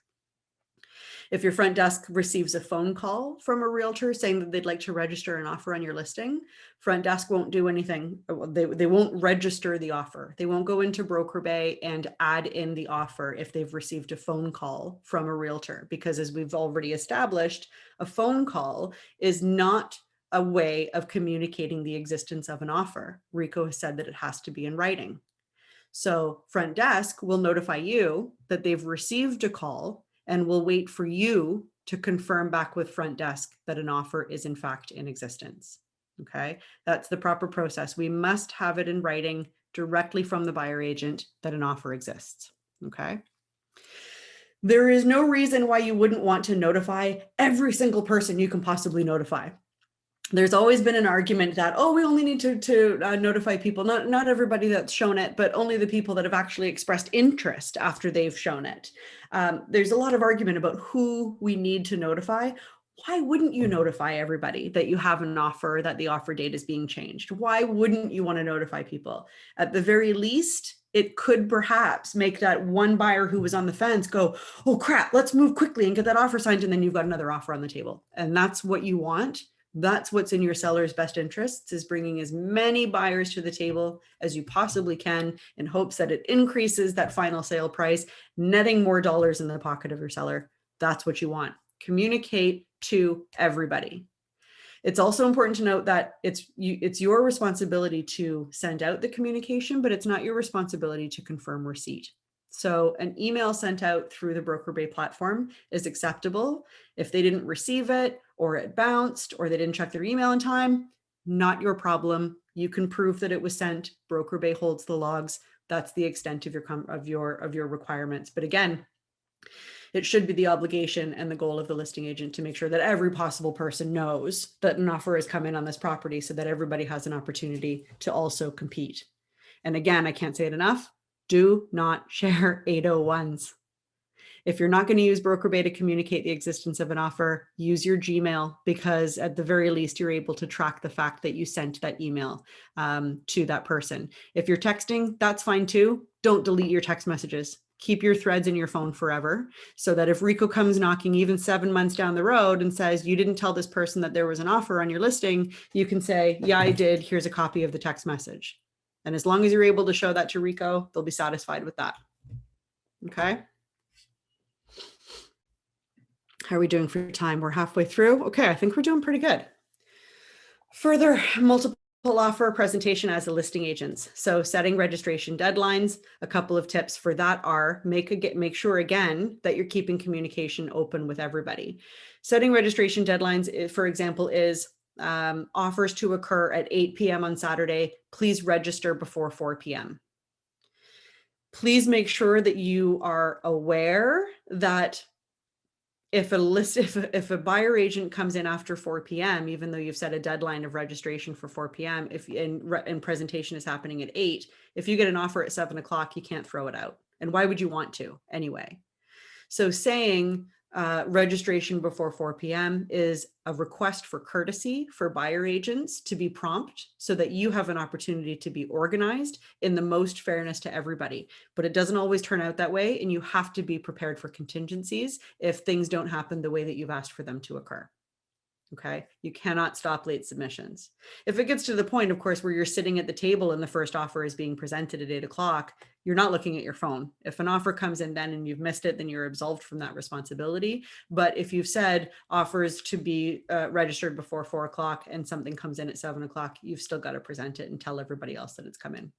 If your front desk receives a phone call from a realtor saying that they'd like to register an offer on your listing, front desk won't do anything. They won't register the offer. They won't go into Broker Bay and add in the offer if they've received a phone call from a realtor, because as we've already established, a phone call is not a way of communicating the existence of an offer. Rico has said that it has to be in writing. So front desk will notify you that they've received a call and will wait for you to confirm back with front desk that an offer is in fact in existence. Okay, that's the proper process. We must have it in writing directly from the buyer agent that an offer exists. Okay. There is no reason why you wouldn't want to notify every single person you can possibly notify. There's always been an argument that, oh, we only need to notify people, not everybody that's shown it, but only the people that have actually expressed interest after they've shown it. There's a lot of argument about who we need to notify. Why wouldn't you notify everybody that you have an offer, that the offer date is being changed? Why wouldn't you want to notify people? At the very least, it could perhaps make that one buyer who was on the fence go, oh crap, let's move quickly and get that offer signed. And then you've got another offer on the table. And that's what you want. That's what's in your seller's best interests, is bringing as many buyers to the table as you possibly can in hopes that it increases that final sale price, netting more dollars in the pocket of your seller. That's what you want. Communicate to everybody. It's also important to note that it's your responsibility to send out the communication, but it's not your responsibility to confirm receipt. So an email sent out through the Broker Bay platform is acceptable. If they didn't receive it, or it bounced, or they didn't check their email in time, Not your problem. You can prove that it was sent. Broker Bay holds the logs. That's the extent of your requirements. But again, it should be the obligation and the goal of the listing agent to make sure that every possible person knows that an offer has come in on this property, so that everybody has an opportunity to also compete. And again, I can't say it enough. Do not share 801s. If you're not going to use Broker Bay to communicate the existence of an offer, use your Gmail, because at the very least, you're able to track the fact that you sent that email to that person. If you're texting, that's fine too. Don't delete your text messages. Keep your threads in your phone forever, so that if Rico comes knocking even 7 months down the road and says, you didn't tell this person that there was an offer on your listing, you can say, yeah, I did. Here's a copy of the text message. And as long as you're able to show that to Rico, they'll be satisfied with that. Okay. How are we doing for time? We're halfway through. Okay, I think we're doing pretty good. Further, multiple offer presentation as a listing agents. So setting registration deadlines. A couple of tips for that are make sure again that you're keeping communication open with everybody. Setting registration deadlines, for example, is offers to occur at 8 p.m. on Saturday. Please register before 4 p.m. Please make sure that you are aware that if a buyer agent comes in after 4 p.m., even though you've set a deadline of registration for 4 p.m., and presentation is happening at 8, if you get an offer at 7 o'clock, you can't throw it out. And why would you want to anyway? So saying registration before 4 p.m. is a request for courtesy for buyer agents to be prompt, so that you have an opportunity to be organized in the most fairness to everybody. But it doesn't always turn out that way, and you have to be prepared for contingencies if things don't happen the way that you've asked for them to occur. Okay. You cannot stop late submissions. If it gets to the point, of course, where you're sitting at the table and the first offer is being presented at 8 o'clock, you're not looking at your phone. If an offer comes in then and you've missed it, then you're absolved from that responsibility. But if you've said offers to be registered before 4 o'clock and something comes in at 7 o'clock, you've still got to present it and tell everybody else that it's come in.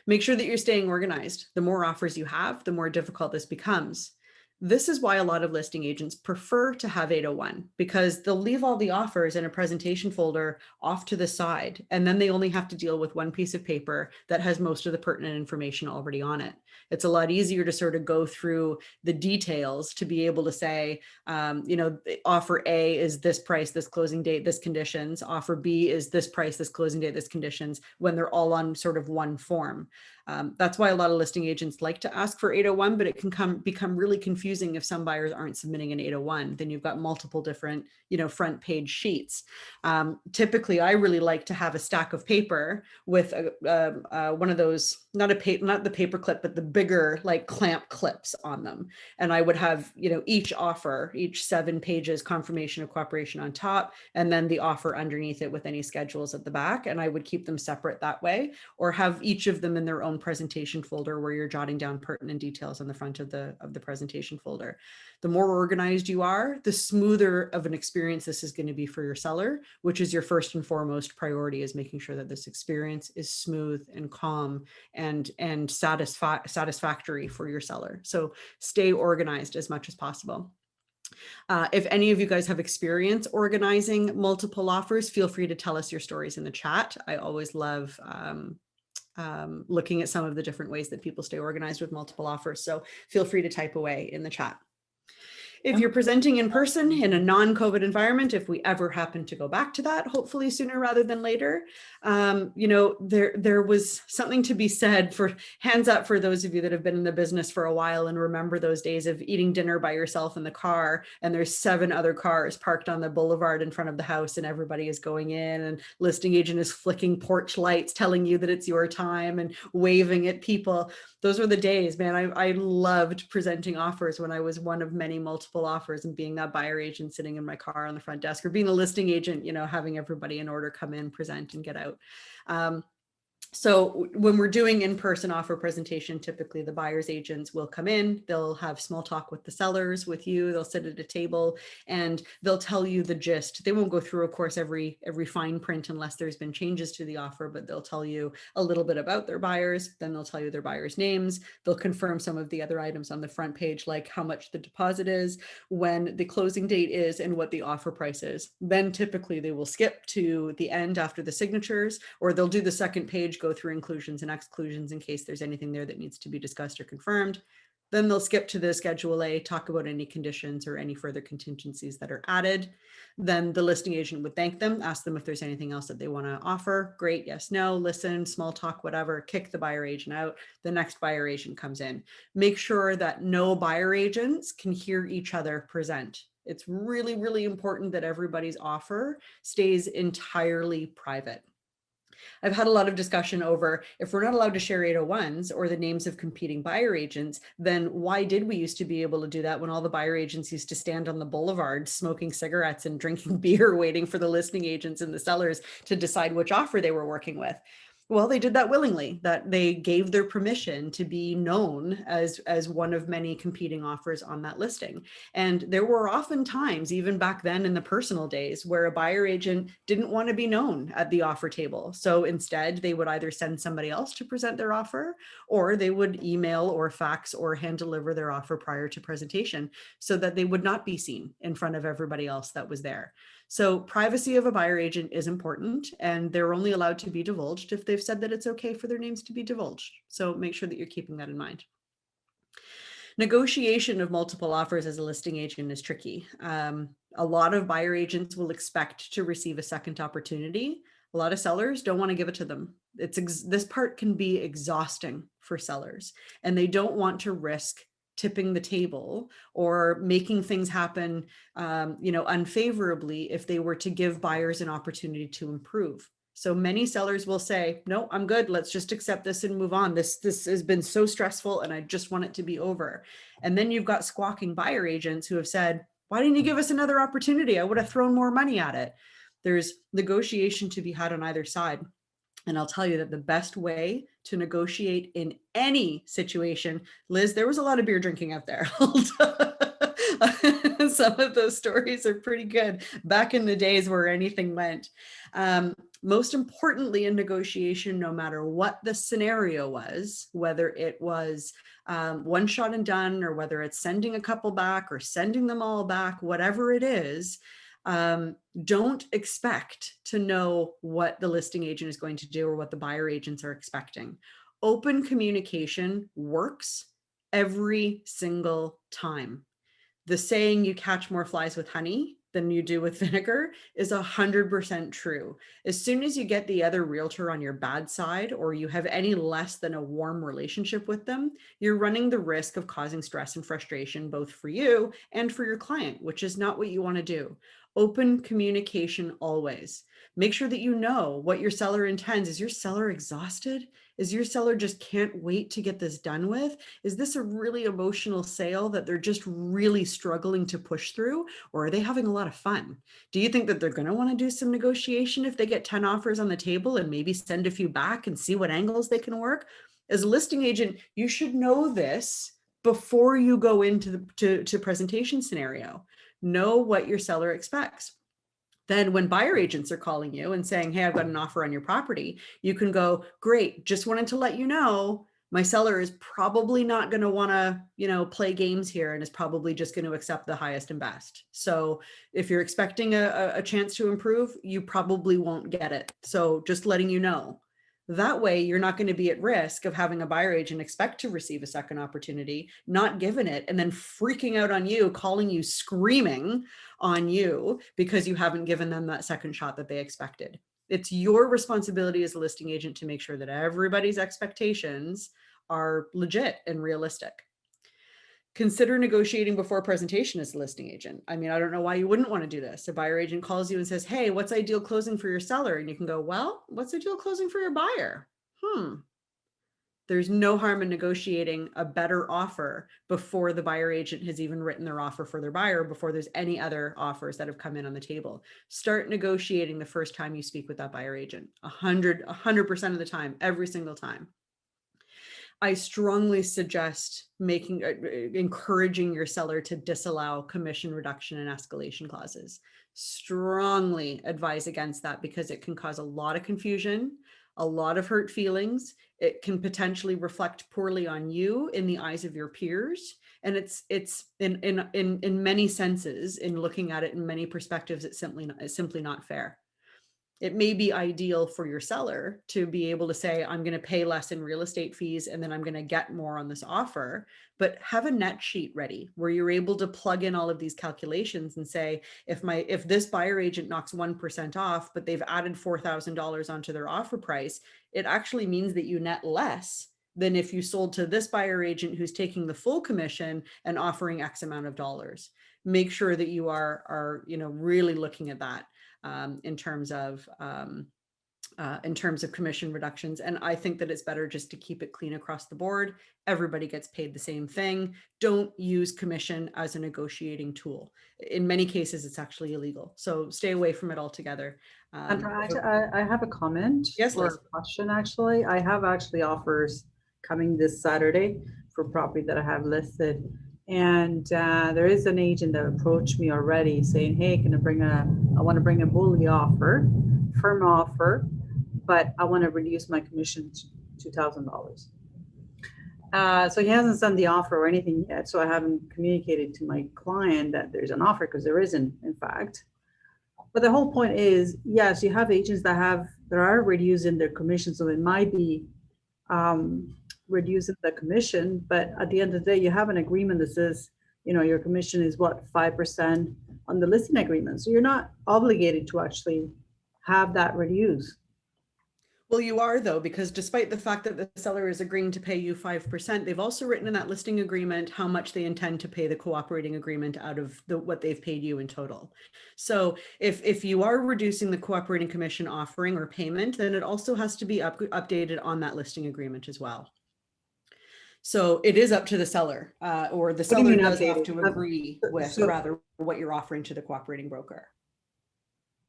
Make sure that you're staying organized. The more offers you have, the more difficult this becomes. This is why a lot of listing agents prefer to have 801, because they'll leave all the offers in a presentation folder off to the side, and then they only have to deal with one piece of paper that has most of the pertinent information already on it. It's a lot easier to sort of go through the details to be able to say, offer A is this price, this closing date, this conditions. Offer B is this price, this closing date, this conditions, when they're all on sort of one form. That's why a lot of listing agents like to ask for 801, but it can become really confusing if some buyers aren't submitting an 801. Then you've got multiple different, front page sheets. Typically, I really like to have a stack of paper with one of those, not the paper clip, but the bigger like clamp clips on them. And I would have, each offer, each 7 pages confirmation of cooperation on top, and then the offer underneath it with any schedules at the back. And I would keep them separate that way, or have each of them in their own presentation folder where you're jotting down pertinent details on the front of the presentation folder. The more organized you are, the smoother of an experience this is going to be for your seller, which is your first and foremost priority, is making sure that this experience is smooth and calm and satisfactory for your seller. So stay organized as much as possible. If any of you guys have experience organizing multiple offers, feel free to tell us your stories in the chat. I always love looking at some of the different ways that people stay organized with multiple offers. So feel free to type away in the chat. If you're presenting in person in a non-COVID environment, if we ever happen to go back to that, hopefully sooner rather than later, there was something to be said for, hands up for those of you that have been in the business for a while and remember those days of eating dinner by yourself in the car, and there's 7 other cars parked on the boulevard in front of the house, and everybody is going in, and listing agent is flicking porch lights telling you that it's your time and waving at people. Those were the days, man. I loved presenting offers when I was one of many multiple offers, and being that buyer agent sitting in my car on the front desk, or being a listing agent, having everybody in order come in, present, and get out. So when we're doing in-person offer presentation, typically the buyer's agents will come in, they'll have small talk with the sellers, with you, they'll sit at a table and they'll tell you the gist. They won't go through, of course, every fine print unless there's been changes to the offer, but they'll tell you a little bit about their buyers, then they'll tell you their buyers' names, they'll confirm some of the other items on the front page, like how much the deposit is, when the closing date is, and what the offer price is. Then typically they will skip to the end after the signatures, or they'll do the second page, go through inclusions and exclusions in case there's anything there that needs to be discussed or confirmed. Then they'll skip to the Schedule A, talk about any conditions or any further contingencies that are added. Then the listing agent would thank them, ask them if there's anything else that they want to offer. Great, yes, no, listen, small talk, whatever, kick the buyer agent out. The next buyer agent comes in. Make sure that no buyer agents can hear each other present. It's really, really important that everybody's offer stays entirely private. I've had a lot of discussion over, if we're not allowed to share 801s or the names of competing buyer agents, then why did we used to be able to do that when all the buyer agents used to stand on the boulevard smoking cigarettes and drinking beer, waiting for the listing agents and the sellers to decide which offer they were working with? Well, they did that willingly, that they gave their permission to be known as one of many competing offers on that listing. And there were often times, even back then in the personal days, where a buyer agent didn't want to be known at the offer table. So instead, they would either send somebody else to present their offer, or they would email or fax or hand deliver their offer prior to presentation so that they would not be seen in front of everybody else that was there. So privacy of a buyer agent is important, and they're only allowed to be divulged if they've said that it's okay for their names to be divulged. So make sure that you're keeping that in mind. Negotiation of multiple offers as a listing agent is tricky. A lot of buyer agents will expect to receive a second opportunity. A lot of sellers don't want to give it to them. This part can be exhausting for sellers, and they don't want to risk tipping the table or making things happen, unfavorably if they were to give buyers an opportunity to improve. So many sellers will say, no, I'm good. Let's just accept this and move on. This has been so stressful and I just want it to be over. And then you've got squawking buyer agents who have said, why didn't you give us another opportunity? I would have thrown more money at it. There's negotiation to be had on either side. And I'll tell you that the best way to negotiate in any situation, Liz, there was a lot of beer drinking out there. Some of those stories are pretty good back in the days where anything went. Most importantly in negotiation, no matter what the scenario was, whether it was one shot and done, or whether it's sending a couple back or sending them all back, whatever it is, don't expect to know what the listing agent is going to do or what the buyer agents are expecting. Open communication works every single time. The saying, you catch more flies with honey than you do with vinegar, is 100% true. As soon as you get the other realtor on your bad side, or you have any less than a warm relationship with them, you're running the risk of causing stress and frustration, both for you and for your client, which is not what you want to do. Open communication always. Make sure that you know what your seller intends. Is your seller exhausted? Is your seller just can't wait to get this done with? Is this a really emotional sale that they're just really struggling to push through? Or are they having a lot of fun? Do you think that they're going to want to do some negotiation if they get 10 offers on the table and maybe send a few back and see what angles they can work? As a listing agent, you should know this before you go into the presentation scenario. Know what your seller expects. Then when buyer agents are calling you and saying, hey, I've got an offer on your property, you can go, great, just wanted to let you know, my seller is probably not going to want to, play games here and is probably just going to accept the highest and best. So if you're expecting a chance to improve, you probably won't get it. So just letting you know. That way, you're not going to be at risk of having a buyer agent expect to receive a second opportunity, not given it, and then freaking out on you, calling you, screaming on you because you haven't given them that second shot that they expected. It's your responsibility as a listing agent to make sure that everybody's expectations are legit and realistic. Consider negotiating before presentation as a listing agent. I mean, I don't know why you wouldn't want to do this. A buyer agent calls you and says, hey, what's ideal closing for your seller? And you can go, well, what's ideal closing for your buyer? There's no harm in negotiating a better offer before the buyer agent has even written their offer for their buyer, before there's any other offers that have come in on the table. Start negotiating the first time you speak with that buyer agent, 100% of the time, every single time. I strongly suggest encouraging your seller to disallow commission reduction and escalation clauses. Strongly advise against that, because it can cause a lot of confusion, a lot of hurt feelings. It can potentially reflect poorly on you in the eyes of your peers. And it's in many senses, in looking at it in many perspectives, it's simply not fair. It may be ideal for your seller to be able to say, I'm going to pay less in real estate fees, and then I'm going to get more on this offer, but have a net sheet ready where you're able to plug in all of these calculations and say, if this buyer agent knocks 1% off, but they've added $4,000 onto their offer price, it actually means that you net less than if you sold to this buyer agent who's taking the full commission and offering X amount of dollars. Make sure that you are really looking at that. In terms of commission reductions. And I think that it's better just to keep it clean across the board. Everybody gets paid the same thing. Don't use commission as a negotiating tool. In many cases, it's actually illegal. So stay away from it altogether. I have a comment. Yes, or Liz. a question, actually. I have actually offers coming this Saturday for property that I have listed. And there is an agent that approached me already saying, hey, I want to bring a bully offer, firm offer, but I want to reduce my commission to $2,000. So he hasn't sent the offer or anything yet. So I haven't communicated to my client that there's an offer, because there isn't, in fact. But the whole point is, yes, you have agents that are reducing their commission. So it might be reducing the commission, but at the end of the day, you have an agreement that says, your commission is 5% on the listing agreement. So you're not obligated to actually have that reduced. Well, you are, though, because despite the fact that the seller is agreeing to pay you 5%, they've also written in that listing agreement how much they intend to pay the cooperating agreement out of what they've paid you in total. So if you are reducing the cooperating commission offering or payment, then it also has to be updated on that listing agreement as well. So it is up to the seller, or the seller does have to agree with rather what you're offering to the cooperating broker.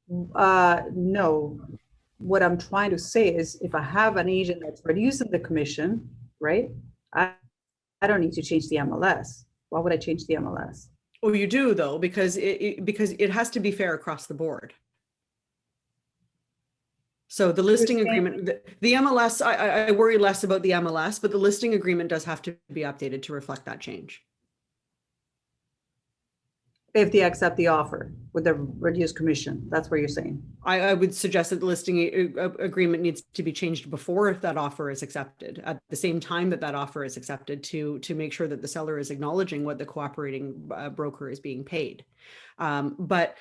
No. What I'm trying to say is, if I have an agent that's reducing the commission, right, I don't need to change the MLS. Why would I change the MLS? Well, you do, though, because it has to be fair across the board. So the listing agreement, the MLS, I worry less about the MLS, but the listing agreement does have to be updated to reflect that change. If they accept the offer with the reduced commission, that's what you're saying. I would suggest that the listing agreement needs to be changed before that offer is accepted, at the same time that offer is accepted, to make sure that the seller is acknowledging what the cooperating broker is being paid. But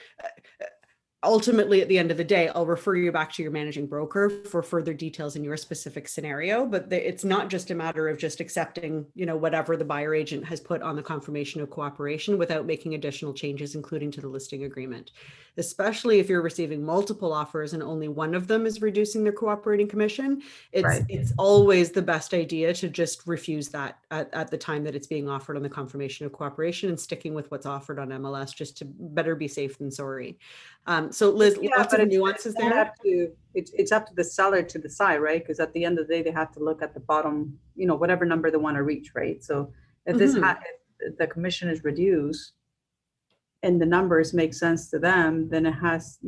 ultimately, at the end of the day, I'll refer you back to your managing broker for further details in your specific scenario. But it's not just a matter of just accepting, whatever the buyer agent has put on the confirmation of cooperation without making additional changes, including to the listing agreement. Especially if you're receiving multiple offers and only one of them is reducing their cooperating commission, it's always the best idea to just refuse that at the time that it's being offered on the confirmation of cooperation, and sticking with what's offered on MLS, just to better be safe than sorry. So Liz, lots of nuances there. It's up to the seller to decide, right? Because at the end of the day, they have to look at the bottom, whatever number they want to reach, right? So if if the commission is reduced and the numbers make sense to them, then it has,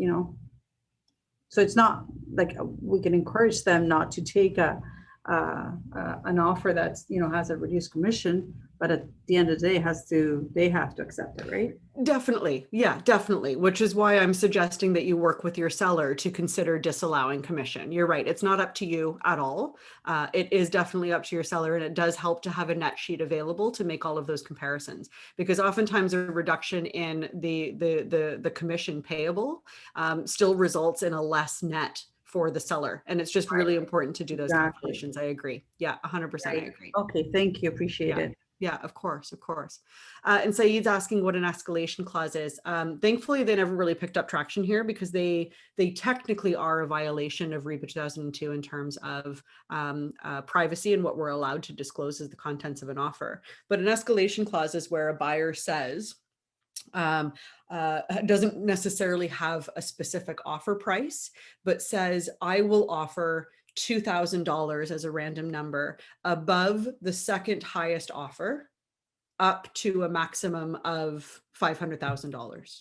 so it's not like we can encourage them not to take an offer that's, has a reduced commission, but at the end of the day, they have to accept it, right? Definitely. Yeah, definitely. Which is why I'm suggesting that you work with your seller to consider disallowing commission. You're right. It's not up to you at all. It is definitely up to your seller, and it does help to have a net sheet available to make all of those comparisons, because oftentimes a reduction in the commission payable still results in a less net for the seller. And it's just really important to do those calculations. I agree. Yeah, 100%. I agree. Okay. Thank you. Appreciate it. Yeah, of course, of course. And Saeed's asking what an escalation clause is. Thankfully, they never really picked up traction here because they technically are a violation of REBA 2002 in terms of privacy and what we're allowed to disclose as the contents of an offer. But an escalation clause is where a buyer says, doesn't necessarily have a specific offer price, but says, I will offer $2,000 as a random number above the second highest offer up to a maximum of $500,000.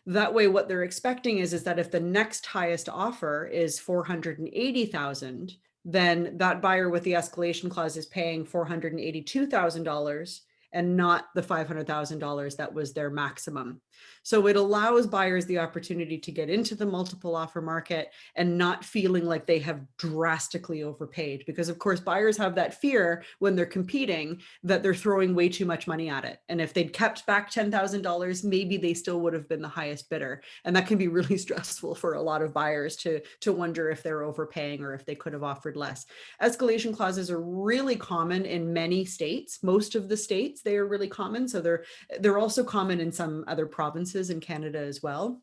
That way, what they're expecting is that if the next highest offer is 480,000, then that buyer with the escalation clause is paying $482,000 and not the $500,000 that was their maximum. So it allows buyers the opportunity to get into the multiple offer market and not feeling like they have drastically overpaid. Because of course, buyers have that fear when they're competing that they're throwing way too much money at it. And if they'd kept back $10,000, maybe they still would have been the highest bidder. And that can be really stressful for a lot of buyers to wonder if they're overpaying or if they could have offered less. Escalation clauses are really common in many states. Most of the states, they are really common. So they're also common in some other provinces in Canada as well.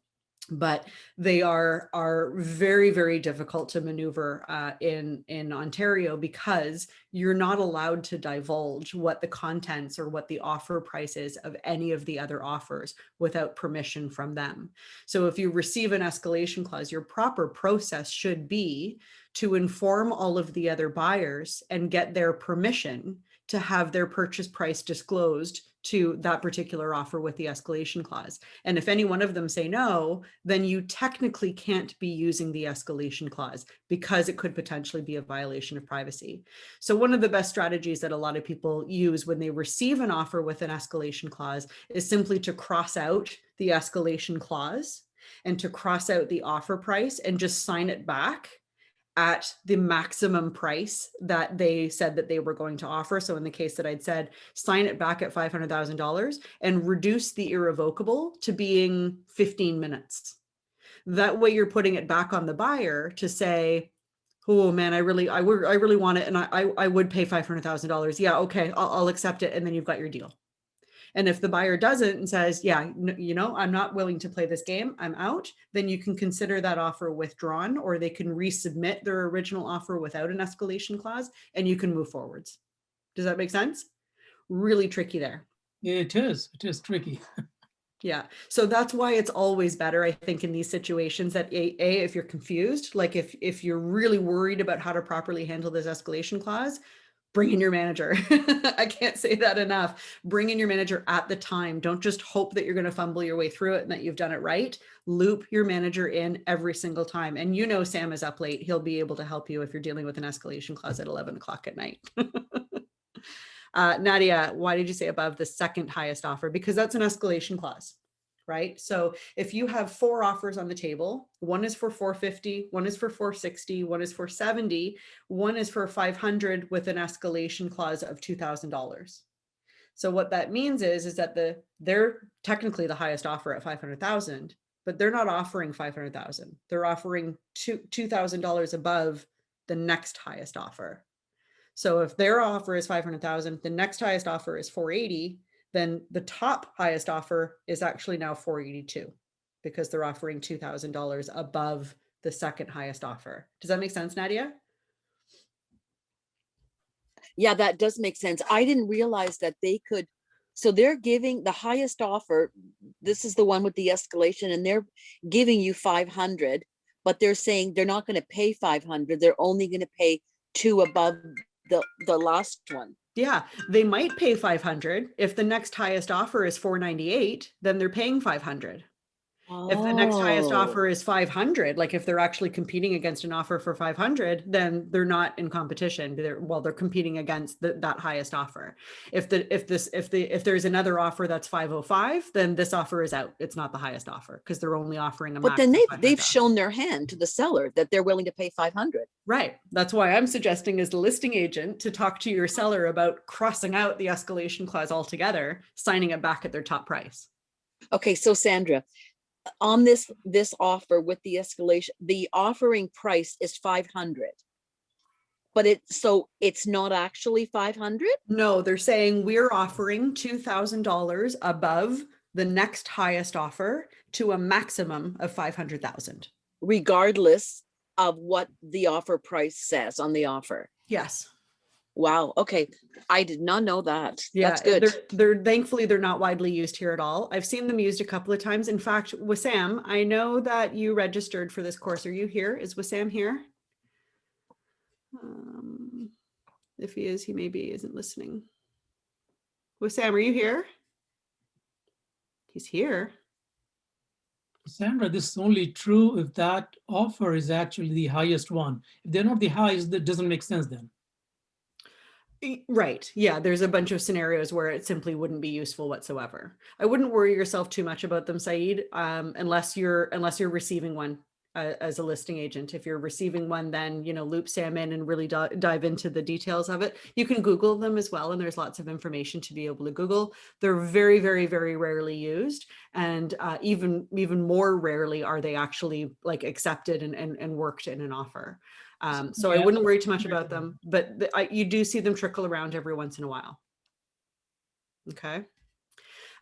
But they are very, very difficult to maneuver in Ontario because you're not allowed to divulge what the contents or what the offer price is of any of the other offers without permission from them. So if you receive an escalation clause, your proper process should be to inform all of the other buyers and get their permission to have their purchase price disclosed to that particular offer with the escalation clause. And if any one of them say no, then you technically can't be using the escalation clause because it could potentially be a violation of privacy. So one of the best strategies that a lot of people use when they receive an offer with an escalation clause is simply to cross out the escalation clause and to cross out the offer price and just sign it back at the maximum price that they said that they were going to offer. So in the case that I'd said, sign it back at $500,000 and reduce the irrevocable to being 15 minutes. That way you're putting it back on the buyer to say, oh man, I really want it. And I would pay $500,000. Yeah, okay, I'll accept it. And then you've got your deal. And if the buyer doesn't and says, yeah, you know, I'm not willing to play this game, I'm out, then you can consider that offer withdrawn, or they can resubmit their original offer without an escalation clause and you can move forwards. Does that make sense? Really tricky there. It is tricky. Yeah. So that's why it's always better, I think, in these situations that if you're confused, like if you're really worried about how to properly handle this escalation clause, bring in your manager. I can't say that enough. Bring in your manager at the time. Don't just hope that you're going to fumble your way through it and that you've done it right. Loop your manager in every single time. And you know, Sam is up late. He'll be able to help you if you're dealing with an escalation clause at 11 o'clock at night. Nadia, why did you say above the second highest offer? Because that's an escalation clause. Right? So if you have 4 offers on the table, one is for 450, one is for 460, one is for 70, one is for 500 with an escalation clause of $2,000. So what that means is that they're technically the highest offer at 500,000, but they're not offering 500,000. They're offering $2,000 above the next highest offer. So if their offer is 500,000, the next highest offer is 480, then the top highest offer is actually now 482 because they're offering $2,000 above the second highest offer. Does that make sense, Nadia? Yeah, that does make sense. I didn't realize that they could. So they're giving the highest offer. This is the one with the escalation, and they're giving you 500, but they're saying they're not going to pay 500. They're only going to pay 2 above the last one. Yeah, they might pay 500. If the next highest offer is 498, then they're paying 500. If the next highest offer is 500, like if they're actually competing against an offer for 500, then they're not in competition. They're competing against that highest offer. If there's another offer that's 505, then this offer is out. It's not the highest offer because they're only offering a max. But then they've shown their hand to the seller that they're willing to pay 500. Right. That's why I'm suggesting as the listing agent to talk to your seller about crossing out the escalation clause altogether, signing it back at their top price. Okay, so Sandra, on this offer with the escalation, the offering price is 500. But so it's not actually 500 No, they're saying we're offering $2,000 above the next highest offer to a maximum of 500,000. regardless of what the offer price says on the offer. Yes. Wow. Okay. I did not know that. Yeah, That's good. they're thankfully they're not widely used here at all. I've seen them used a couple of times. In fact, Wissam, I know that you registered for this course. Are you here? Is Wissam here? If he is, he maybe isn't listening. Wissam, are you here? He's here. Sandra, this is only true if that offer is actually the highest one. If they're not the highest, that doesn't make sense then. Right. Yeah, there's a bunch of scenarios where it simply wouldn't be useful whatsoever. I wouldn't worry yourself too much about them, Saeed, unless you're receiving one as a listing agent. If you're receiving one, then loop Sam in and really dive into the details of it. You can Google them as well, and there's lots of information to be able to Google. They're very, very, very rarely used, and even more rarely are they actually like accepted and worked in an offer. So I wouldn't worry too much about them, but you do see them trickle around every once in a while. Okay.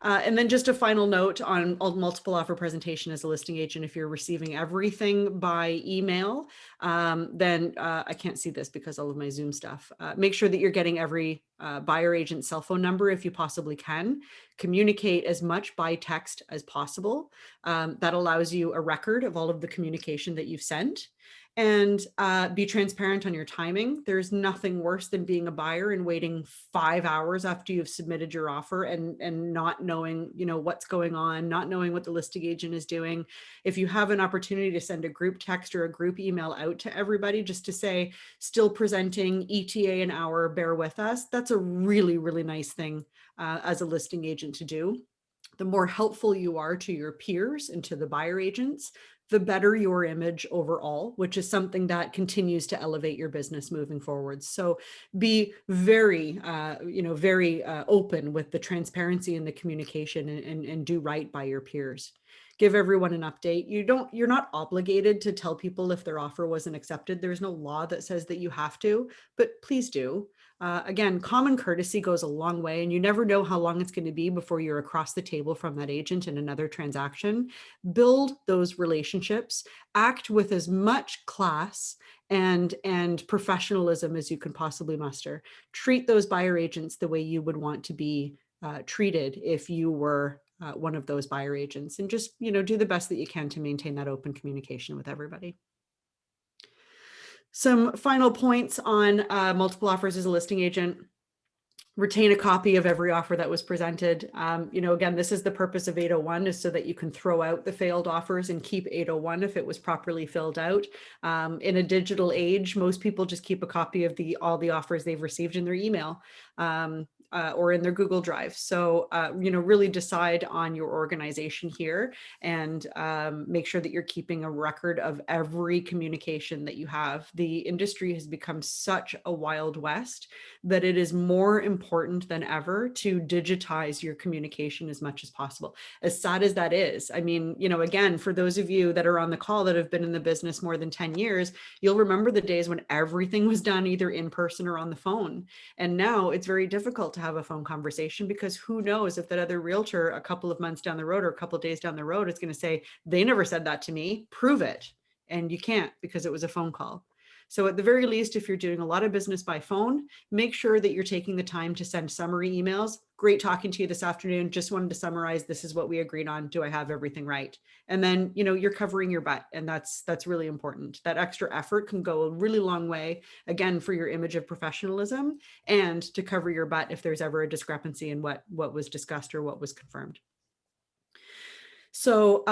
And then just a final note on multiple offer presentation as a listing agent. If you're receiving everything by email, then I can't see this because all of my Zoom stuff. Make sure that you're getting every buyer agent cell phone number if you possibly can. Communicate as much by text as possible. That allows you a record of all of the communication that you've sent. And be transparent on your timing. There's nothing worse than being a buyer and waiting 5 hours after you've submitted your offer and not knowing, what's going on, not knowing what the listing agent is doing. If you have an opportunity to send a group text or a group email out to everybody just to say, still presenting ETA an hour, bear with us, that's a really, really nice thing as a listing agent to do. The more helpful you are to your peers and to the buyer agents, the better your image overall, which is something that continues to elevate your business moving forward. So be very, very open with the transparency and the communication, and do right by your peers. Give everyone an update. You're not obligated to tell people if their offer wasn't accepted. There's no law that says that you have to, but please do. Again, common courtesy goes a long way, and you never know how long it's going to be before you're across the table from that agent in another transaction. Build those relationships, act with as much class and professionalism as you can possibly muster. Treat those buyer agents the way you would want to be treated if you were one of those buyer agents, and just, do the best that you can to maintain that open communication with everybody. Some final points on multiple offers as a listing agent. Retain a copy of every offer that was presented. Again, this is the purpose of 801, is so that you can throw out the failed offers and keep 801 if it was properly filled out. In a digital age, most people just keep a copy of all the offers they've received in their email. Or in their Google Drive. So, really decide on your organization here, and make sure that you're keeping a record of every communication that you have. The industry has become such a wild west that it is more important than ever to digitize your communication as much as possible. As sad as that is, I mean, again, for those of you that are on the call that have been in the business more than 10 years, you'll remember the days when everything was done either in person or on the phone. And now it's very difficult to have a phone conversation, because who knows if that other realtor a couple of months down the road or a couple of days down the road is going to say, they never said that to me, prove it. And you can't, because it was a phone call. So at the very least, if you're doing a lot of business by phone, make sure that you're taking the time to send summary emails. Great talking to you this afternoon. Just wanted to summarize, this is what we agreed on. Do I have everything right? And then, you're covering your butt, and that's really important. That extra effort can go a really long way, again, for your image of professionalism, and to cover your butt if there's ever a discrepancy in what was discussed or what was confirmed. So,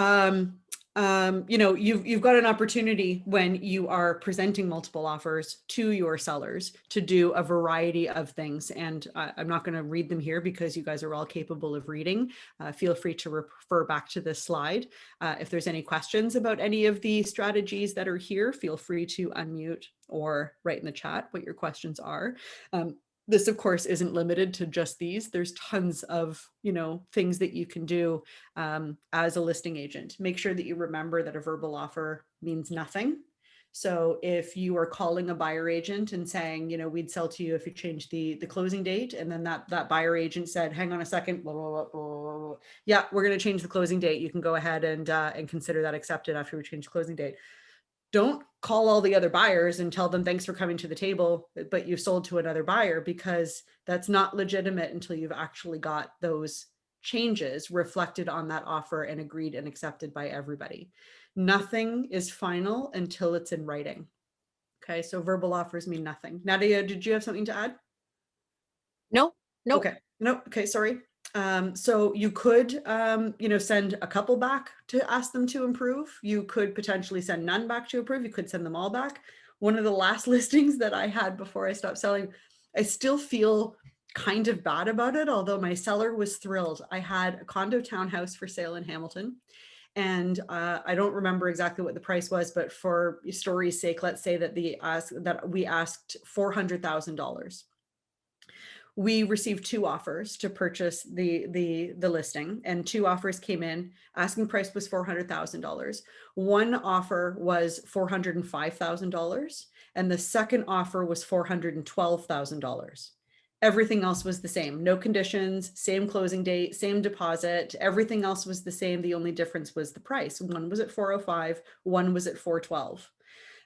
you've got an opportunity when you are presenting multiple offers to your sellers to do a variety of things. And I'm not going to read them here because you guys are all capable of reading. Feel free to refer back to this slide. If there's any questions about any of the strategies that are here, feel free to unmute or write in the chat what your questions are. This, of course, isn't limited to just these. There's tons of, things that you can do as a listing agent. Make sure that you remember that a verbal offer means nothing. So if you are calling a buyer agent and saying, we'd sell to you if you change the closing date, and then that buyer agent said, hang on a second, blah, blah, blah, blah, blah. Yeah, we're going to change the closing date. You can go ahead and consider that accepted after we change the closing date. Don't call all the other buyers and tell them thanks for coming to the table, but you sold to another buyer, because that's not legitimate until you've actually got those changes reflected on that offer and agreed and accepted by everybody. Nothing is final until it's in writing. Okay, so verbal offers mean nothing. Nadia, did you have something to add? No. Okay, no, okay, sorry. So you could, send a couple back to ask them to improve. You could potentially send none back to approve. You could send them all back. One of the last listings that I had before I stopped selling, I still feel kind of bad about it, although my seller was thrilled. I had a condo townhouse for sale in Hamilton. And I don't remember exactly what the price was, but for story's sake, let's say that we asked $400,000. We received two offers to purchase the listing, and two offers came in. Asking price was $400,000. One offer was $405,000, and the second offer was $412,000. Everything else was the same. No conditions, same closing date, same deposit. Everything else was the same. The only difference was the price. One was at 405, one was at 412.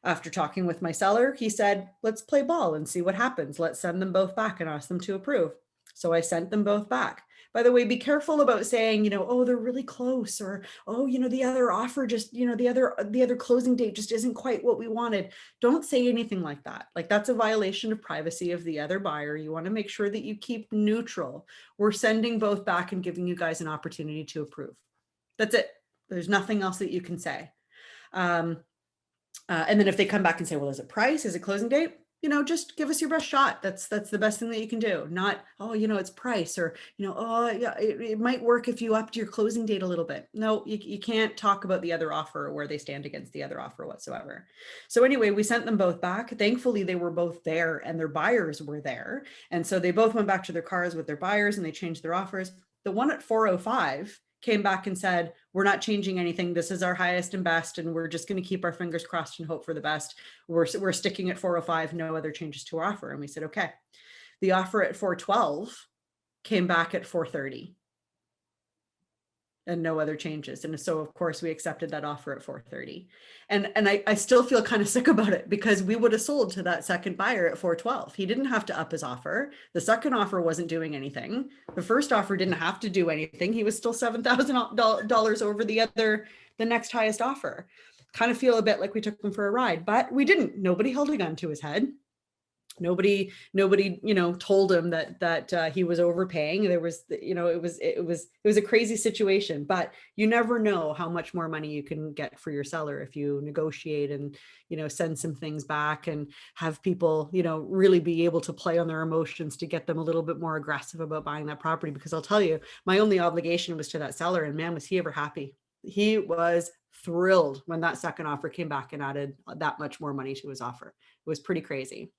After talking with my seller, he said, let's play ball and see what happens. Let's send them both back and ask them to approve. So I sent them both back. By the way, be careful about saying, oh, they're really close, or, oh, the other offer just, the other closing date just isn't quite what we wanted. Don't say anything like that. Like, that's a violation of privacy of the other buyer. You want to make sure that you keep neutral. We're sending both back and giving you guys an opportunity to approve. That's it. There's nothing else that you can say. And then if they come back and say, well, is it price? Is it closing date? Just give us your best shot. That's the best thing that you can do. Not, oh, it's price, or, oh, yeah, it might work if you upped your closing date a little bit. No, you can't talk about the other offer or where they stand against the other offer whatsoever. So anyway, we sent them both back. Thankfully, they were both there and their buyers were there. And so they both went back to their cars with their buyers and they changed their offers. The one at 405 came back and said, we're not changing anything. This is our highest and best, and we're just going to keep our fingers crossed and hope for the best. We're sticking at 405, no other changes to our offer. And we said, okay. The offer at 412 came back at 430 and no other changes. And so of course we accepted that offer at 430. And I still feel kind of sick about it, because we would have sold to that second buyer at 412. He didn't have to up his offer. The second offer wasn't doing anything. The first offer didn't have to do anything. He was still $7,000 over the next highest offer. Kind of feel a bit like we took them for a ride, but we didn't. Nobody held a gun to his head. Nobody, told him that he was overpaying. There was, it was a crazy situation, but you never know how much more money you can get for your seller if you negotiate and, send some things back and have people, really be able to play on their emotions to get them a little bit more aggressive about buying that property. Because I'll tell you, my only obligation was to that seller, and man, was he ever happy. He was thrilled when that second offer came back and added that much more money to his offer. It was pretty crazy.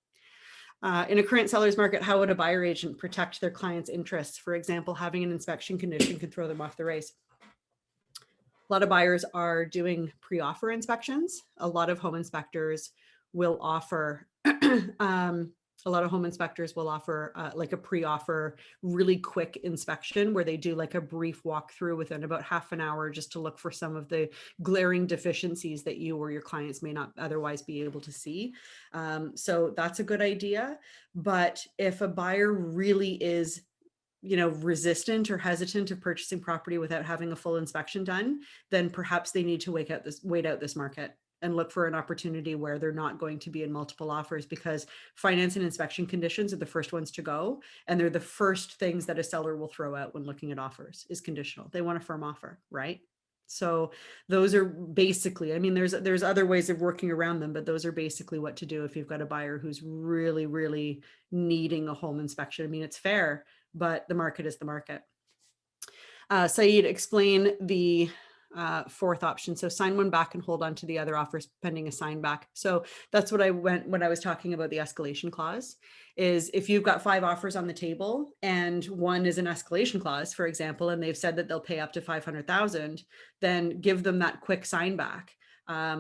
In a current seller's market, how would a buyer agent protect their client's interests? For example, having an inspection condition could throw them off the race. A lot of buyers are doing pre-offer inspections. A lot of home inspectors will offer like a pre-offer really quick inspection where they do like a brief walkthrough within about half an hour, just to look for some of the glaring deficiencies that you or your clients may not otherwise be able to see. So that's a good idea. But if a buyer really is resistant or hesitant of purchasing property without having a full inspection done, then perhaps they need to wait out this market and look for an opportunity where they're not going to be in multiple offers, because finance and inspection conditions are the first ones to go. And they're the first things that a seller will throw out when looking at offers is conditional. They want a firm offer, right? So those are basically, there's other ways of working around them, but those are basically what to do if you've got a buyer who's really, really needing a home inspection. It's fair, but the market is the market. Saeed, explain the fourth option. So sign one back and hold on to the other offers pending a sign back. So that's what I went when I was talking about the escalation clause, is if you've got 5 offers on the table and one is an escalation clause, for example, and they've said that they'll pay up to 500,000, then give them that quick sign back.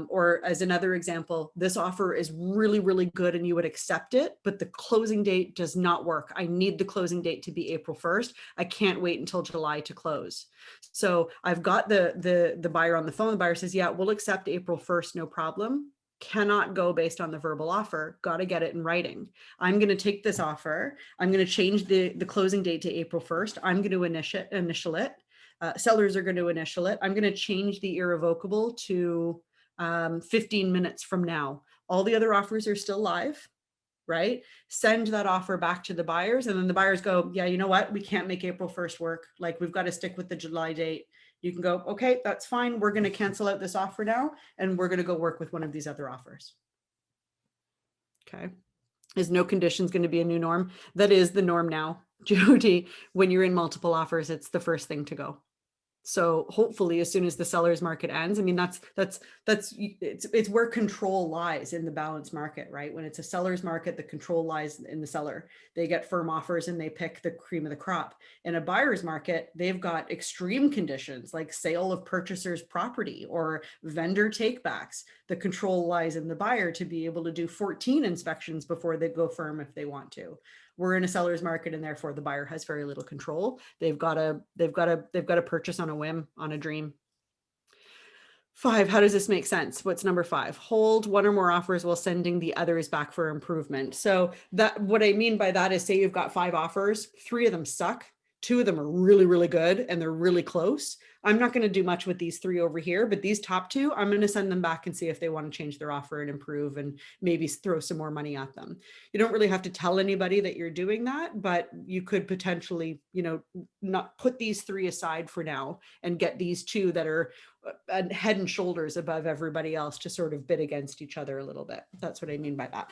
Or as another example, this offer is really, really good and you would accept it, but the closing date does not work. I need the closing date to be April 1st. I can't wait until July to close. So I've got the buyer on the phone. The buyer says, yeah, we'll accept April 1st, no problem. Cannot go based on the verbal offer. Got to get it in writing. I'm going to take this offer. I'm going to change the closing date to April 1st. I'm going to initial it. Sellers are going to initial it. I'm going to change the irrevocable to 15 minutes from now. All the other offers are still live, right? Send that offer back to the buyers. And then the buyers go, yeah, you know what? We can't make April 1st work. Like, we've got to stick with the July date. You can go, okay, that's fine. We're going to cancel out this offer now, and we're going to go work with one of these other offers. Okay. Is no conditions going to be a new norm? That is the norm now, Jody. When you're in multiple offers, it's the first thing to go. So hopefully, as soon as the seller's market ends, I mean, it's where control lies in the balanced market, right? When it's a seller's market, the control lies in the seller. They get firm offers and they pick the cream of the crop. In a buyer's market, they've got extreme conditions like sale of purchaser's property or vendor takebacks. The control lies in the buyer to be able to do 14 inspections before they go firm if they want to. We're in a seller's market, and therefore the buyer has very little control. They've got to purchase on a whim, on a dream. 5, how does this make sense? What's number 5? Hold one or more offers while sending the others back for improvement. So that, what I mean by that is, say you've got 5 offers, 3 of them suck, 2 of them are really, really good, and they're really close. I'm not going to do much with these 3 over here, but these top 2, I'm going to send them back and see if they want to change their offer and improve and maybe throw some more money at them. You don't really have to tell anybody that you're doing that, but you could potentially, not put these 3 aside for now and get these 2 that are head and shoulders above everybody else to sort of bid against each other a little bit. That's what I mean by that.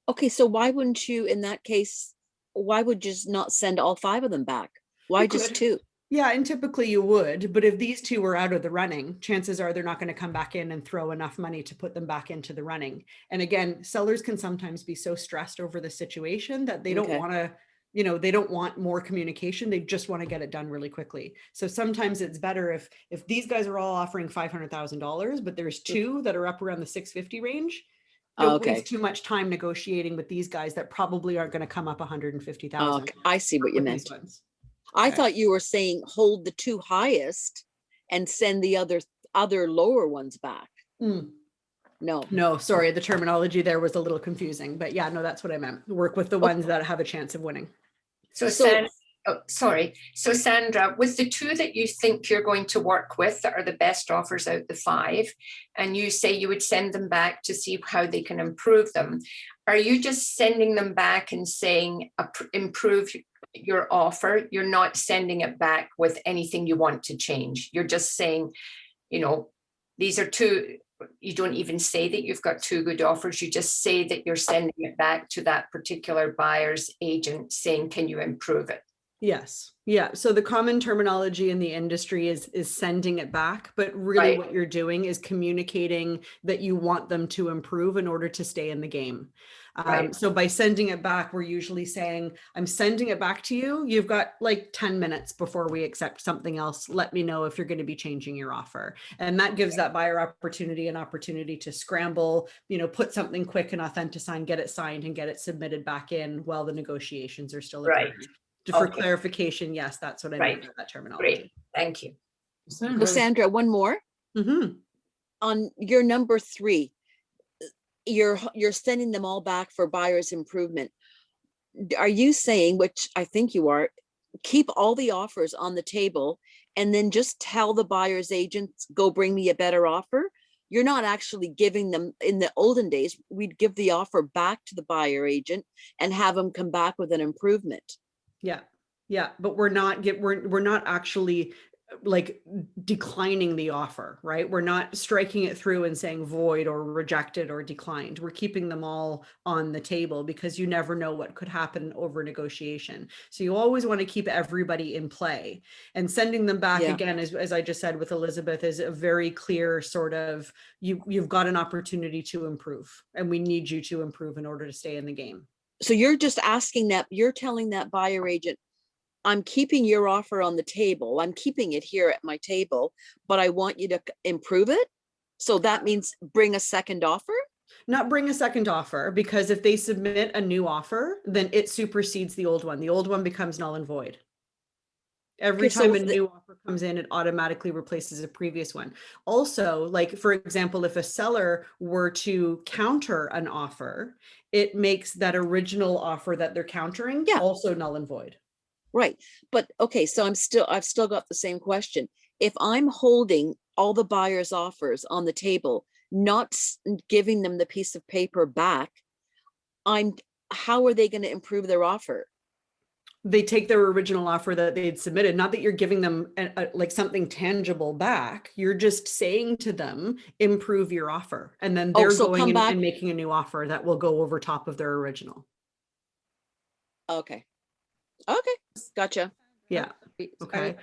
Okay, so why wouldn't you, in that case, why would you just not send all 5 of them back? Why just 2? Yeah, and typically you would, but if these 2 were out of the running, chances are they're not going to come back in and throw enough money to put them back into the running. And again, sellers can sometimes be so stressed over the situation that they don't want to, they don't want more communication. They just want to get it done really quickly. So sometimes it's better if these guys are all offering $500,000, but there's 2 that are up around the 650 range. Don't waste too much time negotiating with these guys that probably aren't going to come up 150,000. Okay, I see what you meant. I Okay. thought you were saying hold the 2 highest and send the other lower ones back. No, sorry. The terminology there was a little confusing, but yeah, no, that's what I meant. Work with the ones that have a chance of winning. So Sandra, with the 2 that you think you're going to work with that are the best offers out the 5, and you say you would send them back to see how they can improve them, are you just sending them back and saying improve your offer? You're not sending it back with anything you want to change. You're just saying, these are 2. You don't even say that you've got 2 good offers. You just say that you're sending it back to that particular buyer's agent saying, can you improve it? Yes. Yeah. So the common terminology in the industry is sending it back, but really what you're doing is communicating that you want them to improve in order to stay in the game. So by sending it back, we're usually saying, I'm sending it back to you. You've got like 10 minutes before we accept something else. Let me know if you're going to be changing your offer. And that gives that buyer an opportunity to scramble, put something quick and authenticized, get it signed and get it submitted back in while the negotiations are still occurring. For clarification, yes, that's what I meant by that terminology. Great. Thank you. So Sandra, one more. On your number 3, you're sending them all back for buyer's improvement. Are you saying, which I think you are, keep all the offers on the table and then just tell the buyer's agents, go bring me a better offer? You're not actually giving them, in the olden days, we'd give the offer back to the buyer agent and have them come back with an improvement. Yeah. But we're not actually like declining the offer, right? We're not striking it through and saying void or rejected or declined. We're keeping them all on the table because you never know what could happen over negotiation. So you always want to keep everybody in play, and sending them back again, as I just said with Elizabeth, is a very clear sort of, you've got an opportunity to improve and we need you to improve in order to stay in the game. So you're just asking that, you're telling that buyer agent, I'm keeping your offer on the table. I'm keeping it here at my table, but I want you to improve it. So that means bring a second offer? Not bring a second offer, because if they submit a new offer, then it supersedes the old one. The old one becomes null and void. Every Okay, so time a if the- new offer comes in, it automatically replaces a previous one. Also, like, for example, if a seller were to counter an offer, it makes that original offer that they're countering Yeah. also null and void. Right. But okay, so I've still got the same question. If I'm holding all the buyer's offers on the table, not giving them the piece of paper back, how are they going to improve their offer? They take their original offer that they'd submitted, not that you're giving them like something tangible back. You're just saying to them, improve your offer. And then Oh, they're so going come in back. and making a new offer that will go over top of their original. Okay. Okay. Gotcha. Yeah. Okay. Sorry.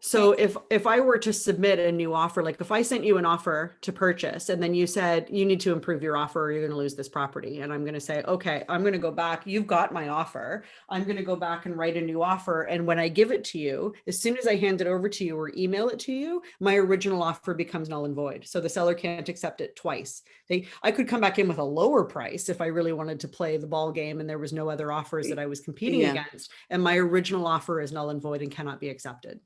So if I were to submit a new offer, like if I sent you an offer to purchase and then you said you need to improve your offer or you're going to lose this property, and I'm going to say, okay, I'm going to go back. You've got my offer. I'm going to go back and write a new offer. And when I give it to you, as soon as I hand it over to you or email it to you, my original offer becomes null and void. So the seller can't accept it twice. I could come back in with a lower price if I really wanted to play the ball game and there was no other offers that I was competing Yeah. against, and my original offer is null and void and cannot be accepted.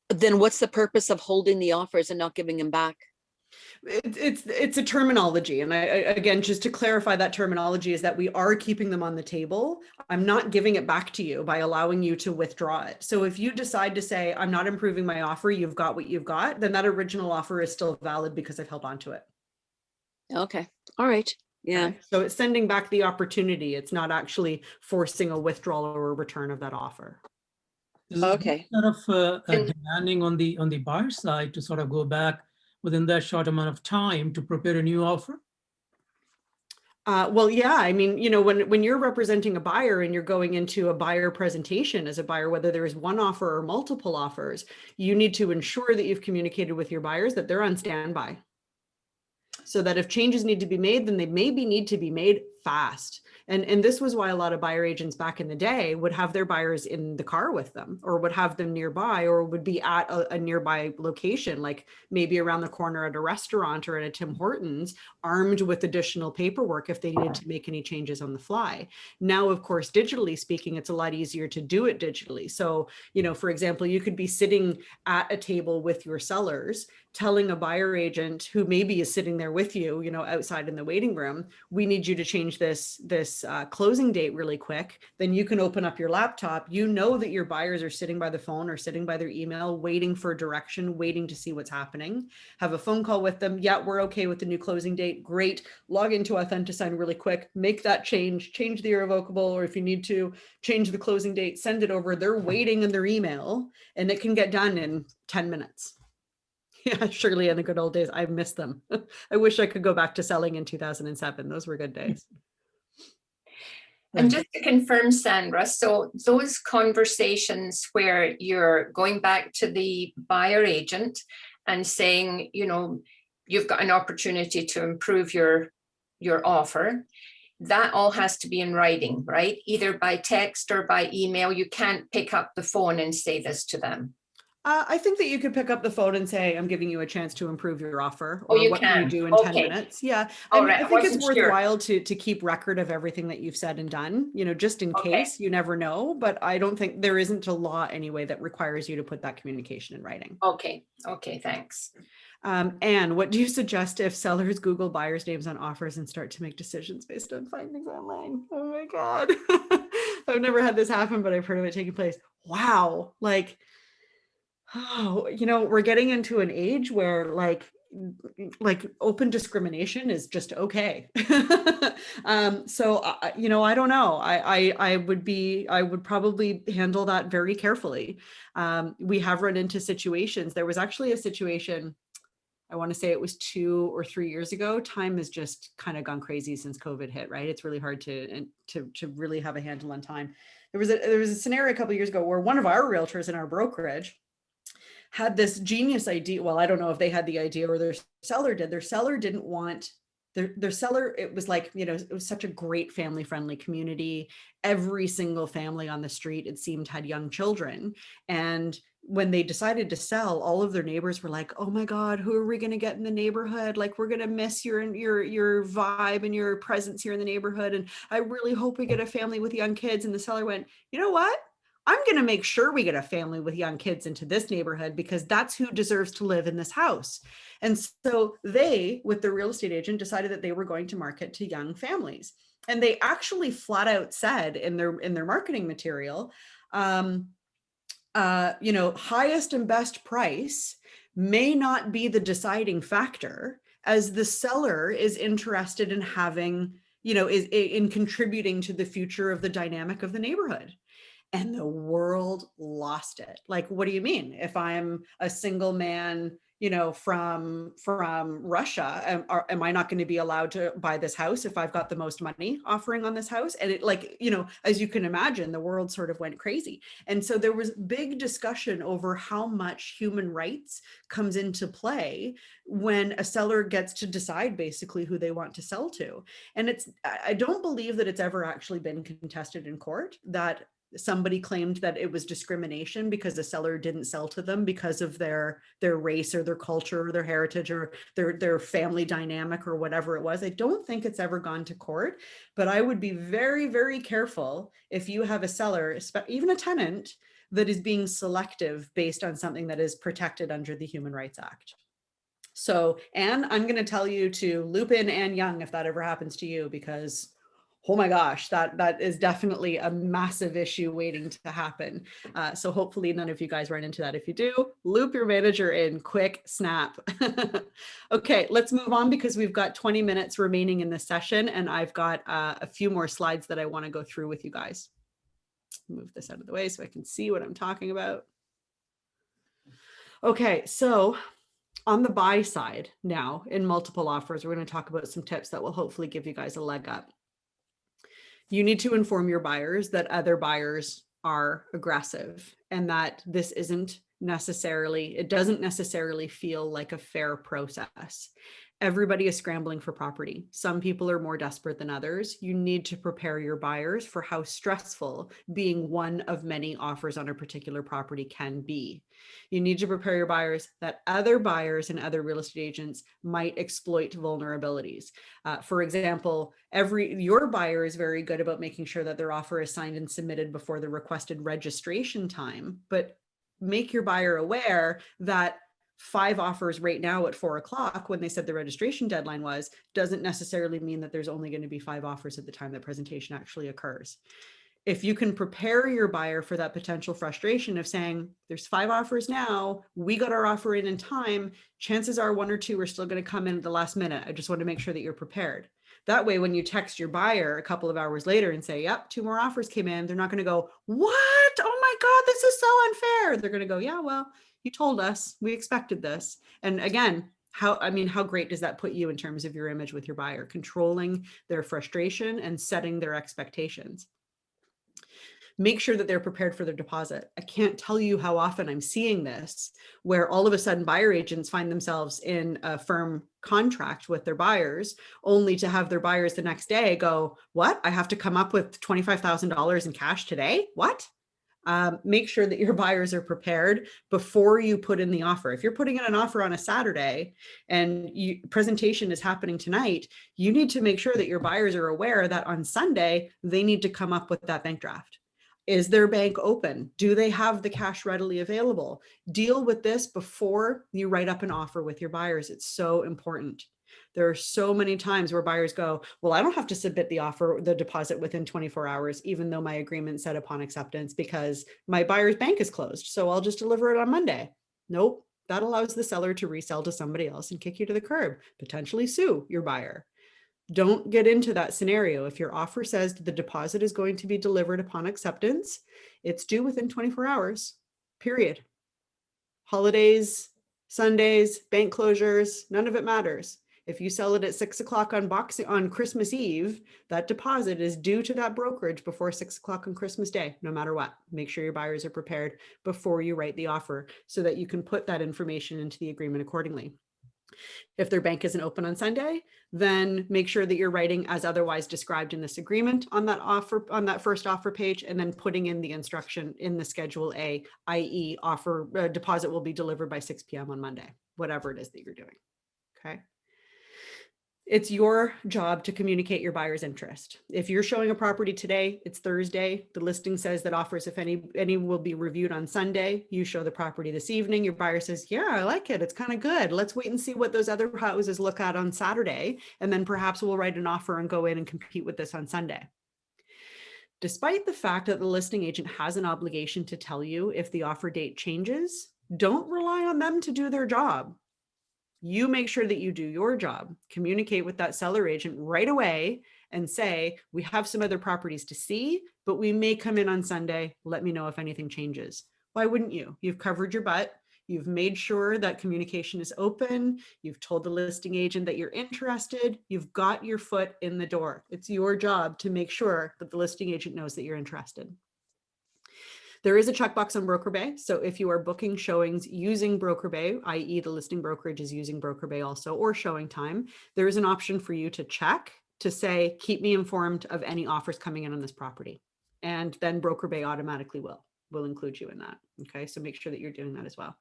Then what's the purpose of holding the offers and not giving them back? It's a terminology, and I again, just to clarify, that terminology is that we are keeping them on the table. I'm not giving it back to you by allowing you to withdraw it. So if you decide to say I'm not improving my offer, you've got what you've got, then that original offer is still valid because I've held on to it. Okay. All right. Yeah. Okay? So it's sending back the opportunity. It's not actually forcing a withdrawal or a return of that offer. This is Okay. sort of And- demanding on the buyer side to sort of go back within that short amount of time to prepare a new offer. Well, yeah, I mean, you know, when you're representing a buyer and you're going into a buyer presentation as a buyer, whether there is one offer or multiple offers, you need to ensure that you've communicated with your buyers that they're on standby. So that if changes need to be made, then they maybe need to be made fast. And this was why a lot of buyer agents back in the day would have their buyers in the car with them, or would have them nearby, or would be at a nearby location, like maybe around the corner at a restaurant or at a Tim Hortons, armed with additional paperwork if they needed to make any changes on the fly. Now, of course, digitally speaking, it's a lot easier to do it digitally. So, you know, for example, you could be sitting at a table with your sellers, telling a buyer agent who maybe is sitting there with you, you know, outside in the waiting room, we need you to change this closing date really quick. Then you can open up your laptop. You know that your buyers are sitting by the phone or sitting by their email, waiting for direction, waiting to see what's happening. Have a phone call with them. Yeah, we're okay with the new closing date. Great. Log into AuthentiSign really quick. Make that change the irrevocable, or if you need to change the closing date, send it over. They're waiting in their email, and it can get done in 10 minutes. Yeah, surely in the good old days. I miss them. I wish I could go back to selling in 2007. Those were good days. And just to confirm, Sandra, so those conversations where you're going back to the buyer agent and saying, you know, you've got an opportunity to improve your offer, that all has to be in writing, right? Either by text or by email. You can't pick up the phone and say this to them. I think that you could pick up the phone and say, I'm giving you a chance to improve your offer, Oh, or you what can you can? do in 10 Okay. minutes? Yeah. All I mean, right, I I think it's wasn't sure. worthwhile to keep record of everything that you've said and done, you know, just in Okay. case. You never know, but I don't think there isn't a law anyway that requires you to put that communication in writing. Okay, thanks. Anne, what do you suggest if sellers Google buyers' names on offers and start to make decisions based on findings online? Oh my God. I've never had this happen, but I've heard of it taking place. Wow. Like, oh, you know, we're getting into an age where like open discrimination is just okay. So you know, I don't know. I would probably handle that very carefully. We have run into situations. There was actually a situation, I want to say it was 2 or 3 years ago. Time has just kind of gone crazy since COVID hit, right? It's really hard to really have a handle on time. There was a scenario a couple of years ago where one of our realtors in our brokerage had this genius idea. Well, I don't know if they had the idea or their seller did. Their seller didn't want their seller, it was like, you know, it was such a great family friendly community. Every single family on the street, it seemed, had young children. And when they decided to sell, all of their neighbors were like, oh my God, who are we going to get in the neighborhood? Like, we're going to miss your vibe and your presence here in the neighborhood. And I really hope we get a family with young kids. And the seller went, you know what? I'm going to make sure we get a family with young kids into this neighborhood because that's who deserves to live in this house. And so they, with the real estate agent, decided that they were going to market to young families. And they actually flat out said in their marketing material, you know, highest and best price may not be the deciding factor, as the seller is interested in having, you know, is in contributing to the future of the dynamic of the neighborhood. And the world lost it. Like, what do you mean? If I'm a single man, you know, from Russia, am I not going to be allowed to buy this house if I've got the most money offering on this house? And it, like, you know, as you can imagine, the world sort of went crazy. And so there was big discussion over how much human rights comes into play when a seller gets to decide basically who they want to sell to. And I don't believe that it's ever actually been contested in court that somebody claimed that it was discrimination because the seller didn't sell to them because of their race or their culture or their heritage or their family dynamic or whatever it was. I don't think it's ever gone to court, but I would be very, very careful if you have a seller, even a tenant, that is being selective based on something that is protected under the Human Rights Act. So, Anne, I'm going to tell you to loop in Anne Young if that ever happens to you, because oh my gosh, that is definitely a massive issue waiting to happen. So hopefully none of you guys run into that. If you do, loop your manager in, quick snap. Okay, let's move on because we've got 20 minutes remaining in this session and I've got a few more slides that I want to go through with you guys. Move this out of the way so I can see what I'm talking about. Okay, so on the buy side now in multiple offers, we're going to talk about some tips that will hopefully give you guys a leg up. You need to inform your buyers that other buyers are aggressive and that this isn't necessarily, it doesn't necessarily feel like a fair process. Everybody is scrambling for property. Some people are more desperate than others. You need to prepare your buyers for how stressful being one of many offers on a particular property can be. You need to prepare your buyers that other buyers and other real estate agents might exploit vulnerabilities. For example, your buyer is very good about making sure that their offer is signed and submitted before the requested registration time, but make your buyer aware that 5 offers right now at 4 o'clock when they said the registration deadline was, doesn't necessarily mean that there's only going to be 5 offers at the time that presentation actually occurs. If you can prepare your buyer for that potential frustration of saying, there's 5 offers now, we got our offer in time, chances are 1 or 2 are still going to come in at the last minute. I just want to make sure that you're prepared. That way, when you text your buyer a couple of hours later and say, yep, 2 more offers came in, they're not going to go, what? Oh my God, this is so unfair. They're going to go, yeah, well, you told us, we expected this. And again, how great does that put you in terms of your image with your buyer, controlling their frustration and setting their expectations? Make sure that they're prepared for their deposit. I can't tell you how often I'm seeing this, where all of a sudden buyer agents find themselves in a firm contract with their buyers, only to have their buyers the next day go, what? I have to come up with $25,000 in cash today? What? Make sure that your buyers are prepared before you put in the offer. If you're putting in an offer on a Saturday and presentation is happening tonight, you need to make sure that your buyers are aware that on Sunday, they need to come up with that bank draft. Is their bank open? Do they have the cash readily available? Deal with this before you write up an offer with your buyers. It's so important. There are so many times where buyers go, well, I don't have to submit the deposit within 24 hours, even though my agreement said upon acceptance because my buyer's bank is closed. So I'll just deliver it on Monday. Nope. That allows the seller to resell to somebody else and kick you to the curb, potentially sue your buyer. Don't get into that scenario. If your offer says the deposit is going to be delivered upon acceptance, it's due within 24 hours, period. Holidays, Sundays, bank closures, none of it matters. If you sell it at 6 o'clock on Christmas Eve, that deposit is due to that brokerage before 6 o'clock on Christmas Day, no matter what. Make sure your buyers are prepared before you write the offer so that you can put that information into the agreement accordingly. If their bank isn't open on Sunday, then make sure that you're writing as otherwise described in this agreement on that offer, on that first offer page, and then putting in the instruction in the Schedule A, i.e. offer deposit will be delivered by 6 p.m. on Monday, whatever it is that you're doing. Okay. It's your job to communicate your buyer's interest. If you're showing a property today, it's Thursday, the listing says that offers, if any will be reviewed on Sunday. You show the property this evening, your buyer says, yeah, I like it, it's kind of good. Let's wait and see what those other houses look at on Saturday. And then perhaps we'll write an offer and go in and compete with this on Sunday. Despite the fact that the listing agent has an obligation to tell you if the offer date changes, don't rely on them to do their job. You make sure that you do your job, communicate with that seller agent right away and say, we have some other properties to see, but we may come in on Sunday. Let me know if anything changes. Why wouldn't you? You've covered your butt. You've made sure that communication is open. You've told the listing agent that you're interested. You've got your foot in the door. It's your job to make sure that the listing agent knows that you're interested. There is a checkbox on Broker Bay. So if you are booking showings using Broker Bay, i.e. the listing brokerage is using Broker Bay also, or Showing Time, there is an option for you to check to say, keep me informed of any offers coming in on this property. And then Broker Bay automatically will include you in that. Okay, so make sure that you're doing that as well.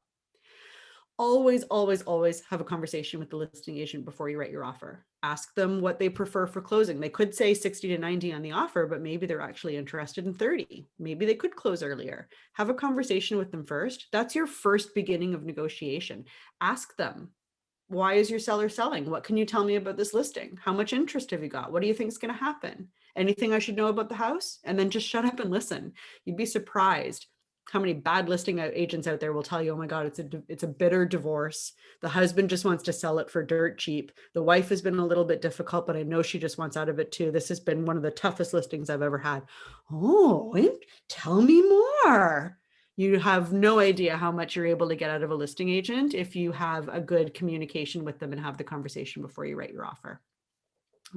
Always, always, always have a conversation with the listing agent before you write your offer. Ask them what they prefer for closing. They could say 60 to 90 on the offer, but maybe they're actually interested in 30. Maybe they could close earlier. Have a conversation with them first. That's your first beginning of negotiation. Ask them, why is your seller selling? What can you tell me about this listing? How much interest have you got? What do you think is going to happen? Anything I should know about the house? And then just shut up and listen. You'd be surprised how many bad listing agents out there will tell you, oh my God, it's a bitter divorce. The husband just wants to sell it for dirt cheap. The wife has been a little bit difficult, but I know she just wants out of it too. This has been one of the toughest listings I've ever had. Oh, tell me more. You have no idea how much you're able to get out of a listing agent if you have a good communication with them and have the conversation before you write your offer.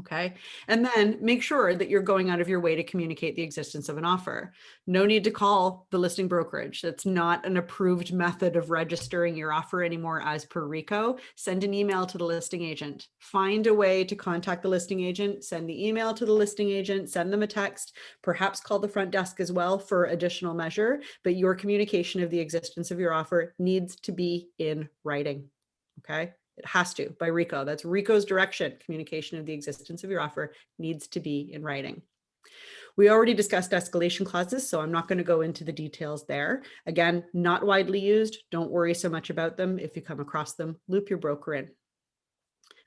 Okay. And then make sure that you're going out of your way to communicate the existence of an offer. No need to call the listing brokerage. That's not an approved method of registering your offer anymore as per RICO. Send an email to the listing agent. Find a way to contact the listing agent. Send the email to the listing agent. Send them a text. Perhaps call the front desk as well for additional measure. But your communication of the existence of your offer needs to be in writing. Okay. It has to, by RICO. That's RICO's direction. Communication of the existence of your offer needs to be in writing. We already discussed escalation clauses, so I'm not going to go into the details there. Again, not widely used. Don't worry so much about them. If you come across them, loop your broker in.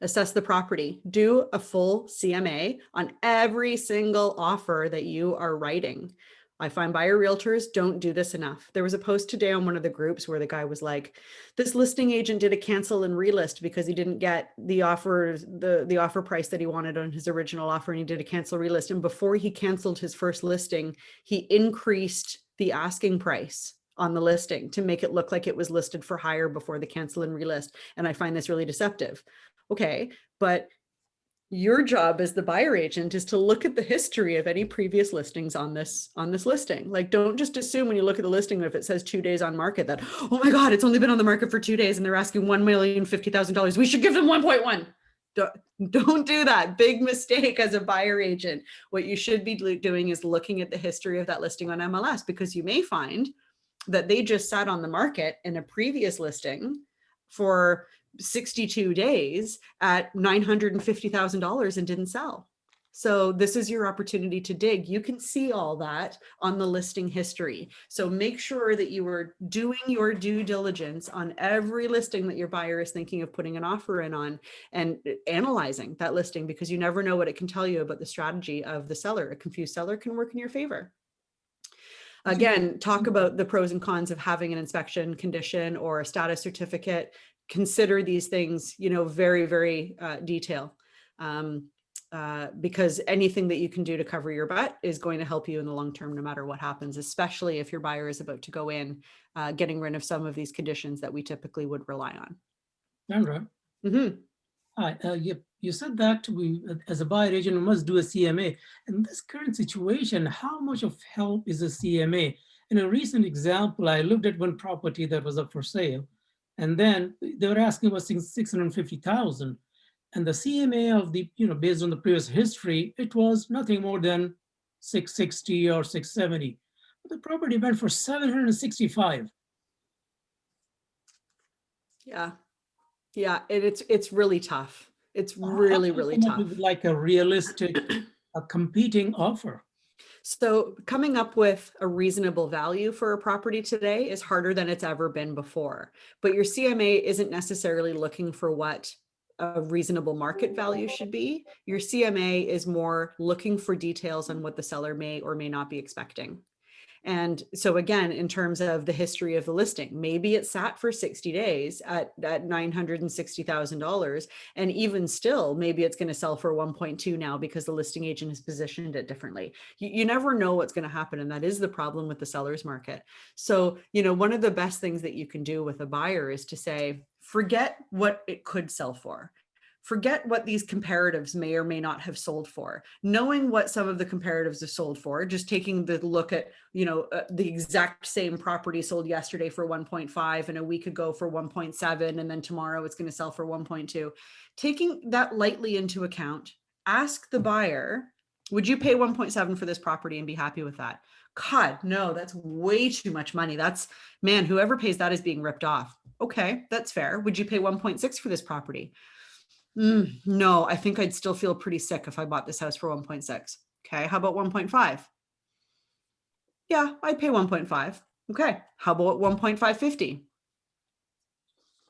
Assess the property. Do a full CMA on every single offer that you are writing. I find buyer realtors don't do this enough. There was a post today on one of the groups where the guy was like, this listing agent did a cancel and relist because he didn't get the offer, the offer price that he wanted on his original offer, and he did a cancel relist. And before he canceled his first listing, he increased the asking price on the listing to make it look like it was listed for higher before the cancel and relist. And I find this really deceptive. Okay, but your job as the buyer agent is to look at the history of any previous listings on this listing. Like, don't just assume when you look at the listing, if it says 2 days on market, that, oh my God, it's only been on the market for 2 days and they're asking $1,050,000. We should give them 1.1. Don't do that. Big mistake as a buyer agent. What you should be doing is looking at the history of that listing on MLS, because you may find that they just sat on the market in a previous listing for 62 days at $950,000 and didn't sell. So this is your opportunity to dig. You can see all that on the listing history. So make sure that you are doing your due diligence on every listing that your buyer is thinking of putting an offer in on, and analyzing that listing, because you never know what it can tell you about the strategy of the seller. A confused seller can work in your favor. Again, talk about the pros and cons of having an inspection condition or a status certificate. Consider these things, very, very detailed, because anything that you can do to cover your butt is going to help you in the long term, no matter what happens, especially if your buyer is about to go in, getting rid of some of these conditions that we typically would rely on. Sandra, hi. You said that we, as a buyer agent, we must do a CMA. In this current situation, how much of help is a CMA? In a recent example, I looked at one property that was up for sale. And then they were asking about 650,000. And the CMA of the, based on the previous history, it was nothing more than 660 or 670. But the property went for 765. Yeah. Yeah. It's really tough. It's How really, do you really come up tough. with like a realistic, a competing offer? So coming up with a reasonable value for a property today is harder than it's ever been before. But your CMA isn't necessarily looking for what a reasonable market value should be. Your CMA is more looking for details on what the seller may or may not be expecting. And so again, in terms of the history of the listing, maybe it sat for 60 days at $960,000. And even still, maybe it's going to sell for 1.2 now because the listing agent has positioned it differently. You never know what's going to happen. And that is the problem with the seller's market. So, one of the best things that you can do with a buyer is to say, forget what it could sell for. Forget what these comparatives may or may not have sold for. Knowing what some of the comparatives have sold for, just taking the look at, the exact same property sold yesterday for 1.5 and a week ago for 1.7, and then tomorrow it's going to sell for 1.2. Taking that lightly into account, ask the buyer, would you pay 1.7 for this property and be happy with that? God, no, that's way too much money. Man, whoever pays that is being ripped off. Okay, that's fair. Would you pay 1.6 for this property? No, I think I'd still feel pretty sick if I bought this house for 1.6. Okay, how about 1.5? Yeah, I'd pay 1.5. Okay, how about 1.550?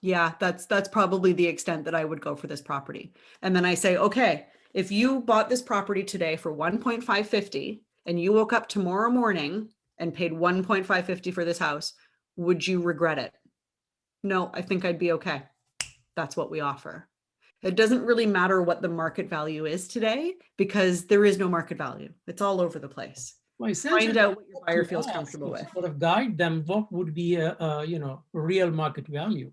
Yeah, that's probably the extent that I would go for this property. And then I say, okay, if you bought this property today for 1.550 and you woke up tomorrow morning and paid 1.550 for this house, would you regret it? No, I think I'd be okay. That's what we offer. It doesn't really matter what the market value is today because there is no market value. It's all over the place. Well, Find out what your buyer feels comfortable with. Sort of guide them what would be a real market value.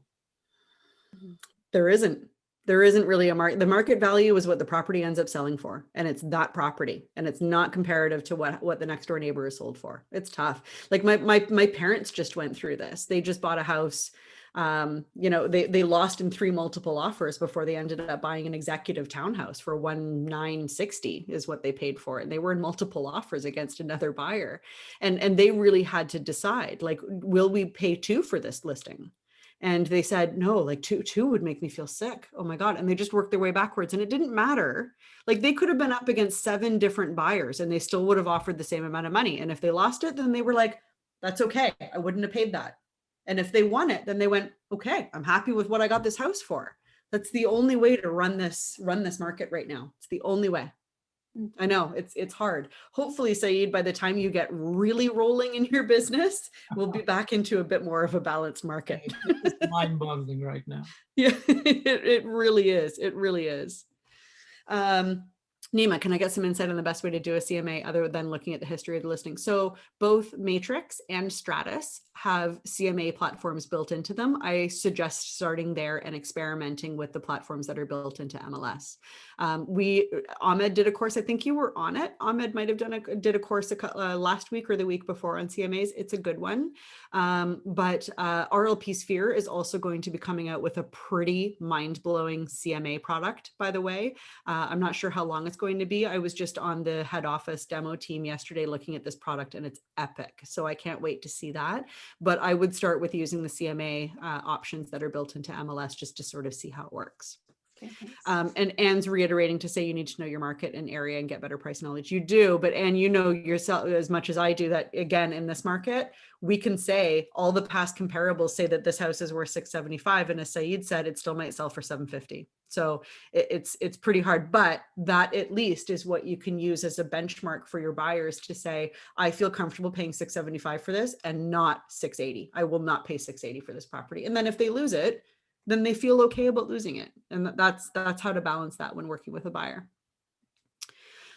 There isn't really a market. The market value is what the property ends up selling for, and it's that property, and it's not comparative to what the next door neighbor is sold for. It's tough. Like my parents just went through this. They just bought a house. They lost in 3 multiple offers before they ended up buying an executive townhouse for 1,960 is what they paid for it. And they were in multiple offers against another buyer. And they really had to decide, like, will we pay 2 for this listing? And they said, no, like two would make me feel sick. Oh my God. And they just worked their way backwards. And it didn't matter. Like they could have been up against 7 different buyers and they still would have offered the same amount of money. And if they lost it, then they were like, that's okay. I wouldn't have paid that. And if they won it, then they went, okay, I'm happy with what I got this house for. That's the only way to run this market right now. It's the only way. I know it's hard. Hopefully, Saeed, by the time you get really rolling in your business, we'll be back into a bit more of a balanced market. It's mind-boggling right now. Yeah, it really is. It really is. Nima, can I get some insight on the best way to do a CMA other than looking at the history of the listing? So both Matrix and Stratus have CMA platforms built into them. I suggest starting there and experimenting with the platforms that are built into MLS. Ahmed did a course. I think you were on it. Ahmed might have did a course last week or the week before on CMAs. It's a good one. But RLP Sphere is also going to be coming out with a pretty mind-blowing CMA product, by the way. I'm not sure how long it's going to be. I was just on the head office demo team yesterday looking at this product and it's epic. So I can't wait to see that. But I would start with using the CMA options that are built into MLS just to sort of see how it works. Okay, and Anne's reiterating to say you need to know your market and area and get better price knowledge. You do, but Anne, you know yourself as much as I do that, again, in this market, we can say all the past comparables say that this house is worth 675, and as Saeed said, it still might sell for 750. So it's pretty hard, but that at least is what you can use as a benchmark for your buyers to say, I feel comfortable paying 675 for this and not 680. I will not pay 680 for this property. And then if they lose it, then they feel okay about losing it. And that's how to balance that when working with a buyer.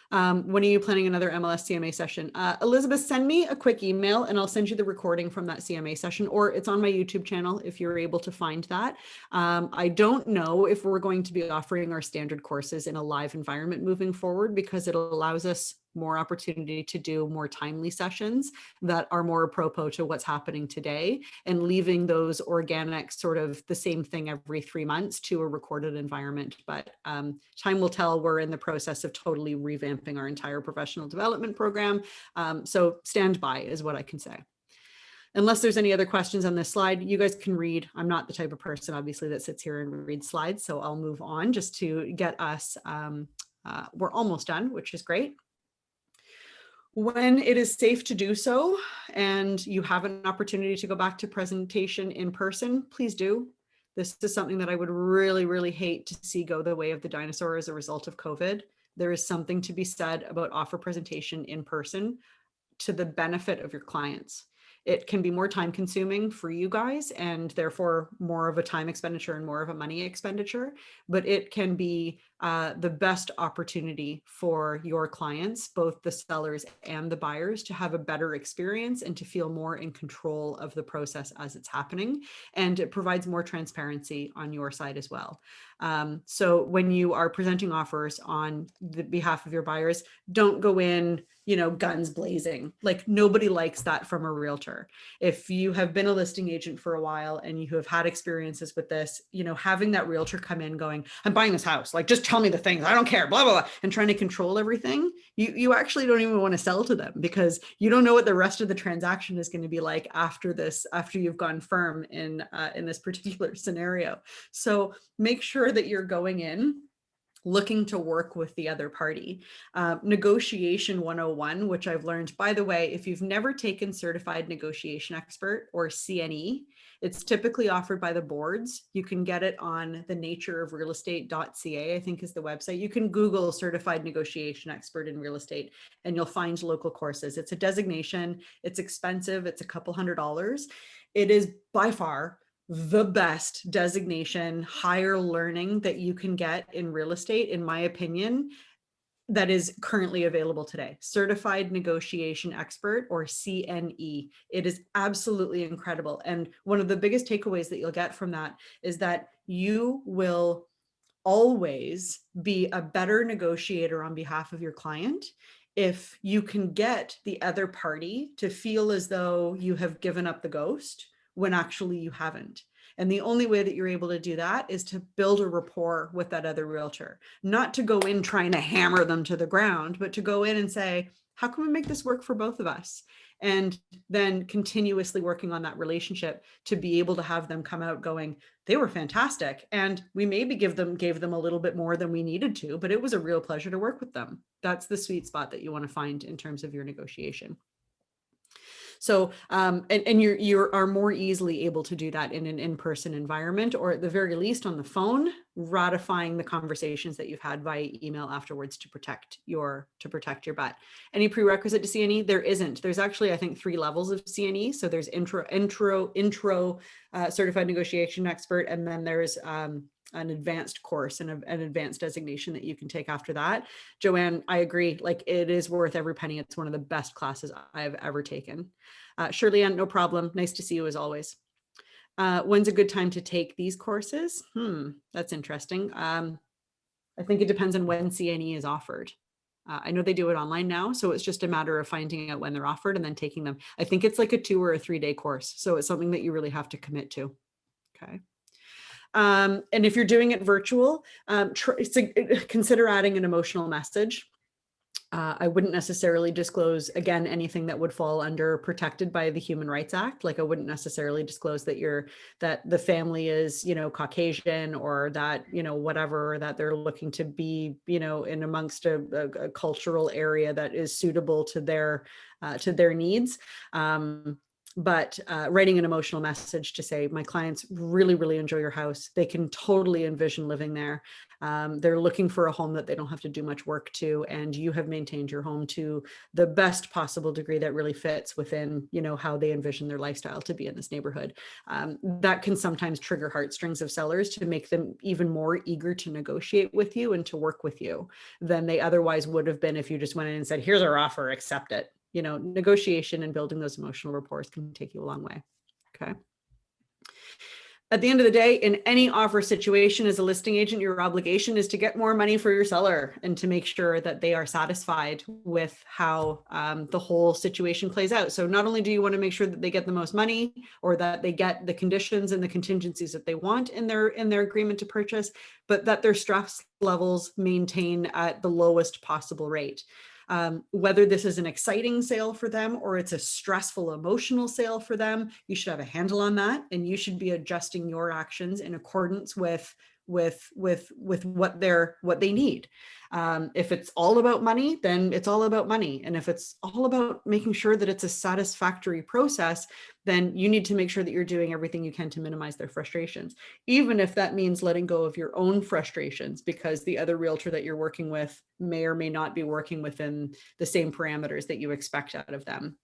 When are you planning another MLS CMA session? Elizabeth, send me a quick email and I'll send you the recording from that CMA session, or it's on my YouTube channel if you're able to find that. I don't know if we're going to be offering our standard courses in a live environment moving forward because it allows us more opportunity to do more timely sessions that are more apropos to what's happening today, and leaving those organic sort of the same thing every 3 months to a recorded environment. But time will tell. We're in the process of totally revamping our entire professional development program. So stand by is what I can say. Unless there's any other questions on this slide, you guys can read. I'm not the type of person, obviously, that sits here and reads slides, so I'll move on just to get us, we're almost done, which is great. When it is safe to do so, and you have an opportunity to go back to presentation in person, please do. This is something that I would really, really hate to see go the way of the dinosaur as a result of COVID. There is something to be said about offer presentation in person to the benefit of your clients. It can be more time consuming for you guys, and therefore more of a time expenditure and more of a money expenditure, but it can be the best opportunity for your clients, both the sellers and the buyers, to have a better experience and to feel more in control of the process as it's happening. And it provides more transparency on your side as well. So when you are presenting offers on the behalf of your buyers, don't go in, you know, guns blazing. Like, nobody likes that from a realtor. If you have been a listing agent for a while and you have had experiences with this, you know, having that realtor come in going, I'm buying this house, like, just tell me the things, I don't care, blah, blah, blah, and trying to control everything, you actually don't even want to sell to them, because you don't know what the rest of the transaction is going to be like after this, after you've gone firm in this particular scenario. So make sure that you're going in looking to work with the other party. Negotiation 101, which I've learned, by the way, if you've never taken Certified Negotiation Expert or CNE, it's typically offered by the boards. You can get it on the natureofrealestate.ca, I think is the website. You can Google Certified Negotiation Expert in Real Estate and you'll find local courses. It's a designation, it's expensive, it's a couple $100s. It is by far the best designation, higher learning that you can get in real estate, in my opinion, that is currently available today. Certified Negotiation Expert, or CNE. It is absolutely incredible. And one of the biggest takeaways that you'll get from that is that you will always be a better negotiator on behalf of your client if you can get the other party to feel as though you have given up the ghost when actually you haven't. And the only way that you're able to do that is to build a rapport with that other realtor, not to go in trying to hammer them to the ground, but to go in and say, how can we make this work for both of us? And then continuously working on that relationship to be able to have them come out going, they were fantastic. And we maybe gave them a little bit more than we needed to, but it was a real pleasure to work with them. That's the sweet spot that you want to find in terms of your negotiation. So, and you are more easily able to do that in an in-person environment, or at the very least on the phone, ratifying the conversations that you've had via email afterwards to protect your butt. Any prerequisite to CNE? There isn't. There's actually, I think, 3 levels of CNE. So there's intro, certified negotiation expert, and then there's an advanced course and an advanced designation that you can take after that. Joanne, I agree. Like, it is worth every penny. It's one of the best classes I've ever taken. Shirley Ann, no problem. Nice to see you as always. When's a good time to take these courses? That's interesting. I think it depends on when CNE is offered. I know they do it online now, so it's just a matter of finding out when they're offered and then taking them. I think it's like a 2 or a 3 day course. So it's something that you really have to commit to. Okay. And if you're doing it virtual, consider adding an emotional message. I wouldn't necessarily disclose, again, anything that would fall under protected by the Human Rights Act. Like, I wouldn't necessarily disclose that the family is, you know, Caucasian, or that, you know, whatever, that they're looking to be, you know, in amongst a cultural area that is suitable to their needs. But writing an emotional message to say, my clients really, really enjoy your house. They can totally envision living there. They're looking for a home that they don't have to do much work to, and you have maintained your home to the best possible degree that really fits within, you know, how they envision their lifestyle to be in this neighborhood. That can sometimes trigger heartstrings of sellers to make them even more eager to negotiate with you and to work with you than they otherwise would have been if you just went in and said, here's our offer, accept it. You know, negotiation and building those emotional rapports can take you a long way. Okay. At the end of the day, in any offer situation as a listing agent, your obligation is to get more money for your seller and to make sure that they are satisfied with how the whole situation plays out. So not only do you want to make sure that they get the most money or that they get the conditions and the contingencies that they want in their agreement to purchase, but that their stress levels maintain at the lowest possible rate. Whether this is an exciting sale for them or it's a stressful, emotional sale for them, you should have a handle on that, and you should be adjusting your actions in accordance with what they need. If it's all about money, then it's all about money. And if it's all about making sure that it's a satisfactory process, then you need to make sure that you're doing everything you can to minimize their frustrations, even if that means letting go of your own frustrations because the other realtor that you're working with may or may not be working within the same parameters that you expect out of them.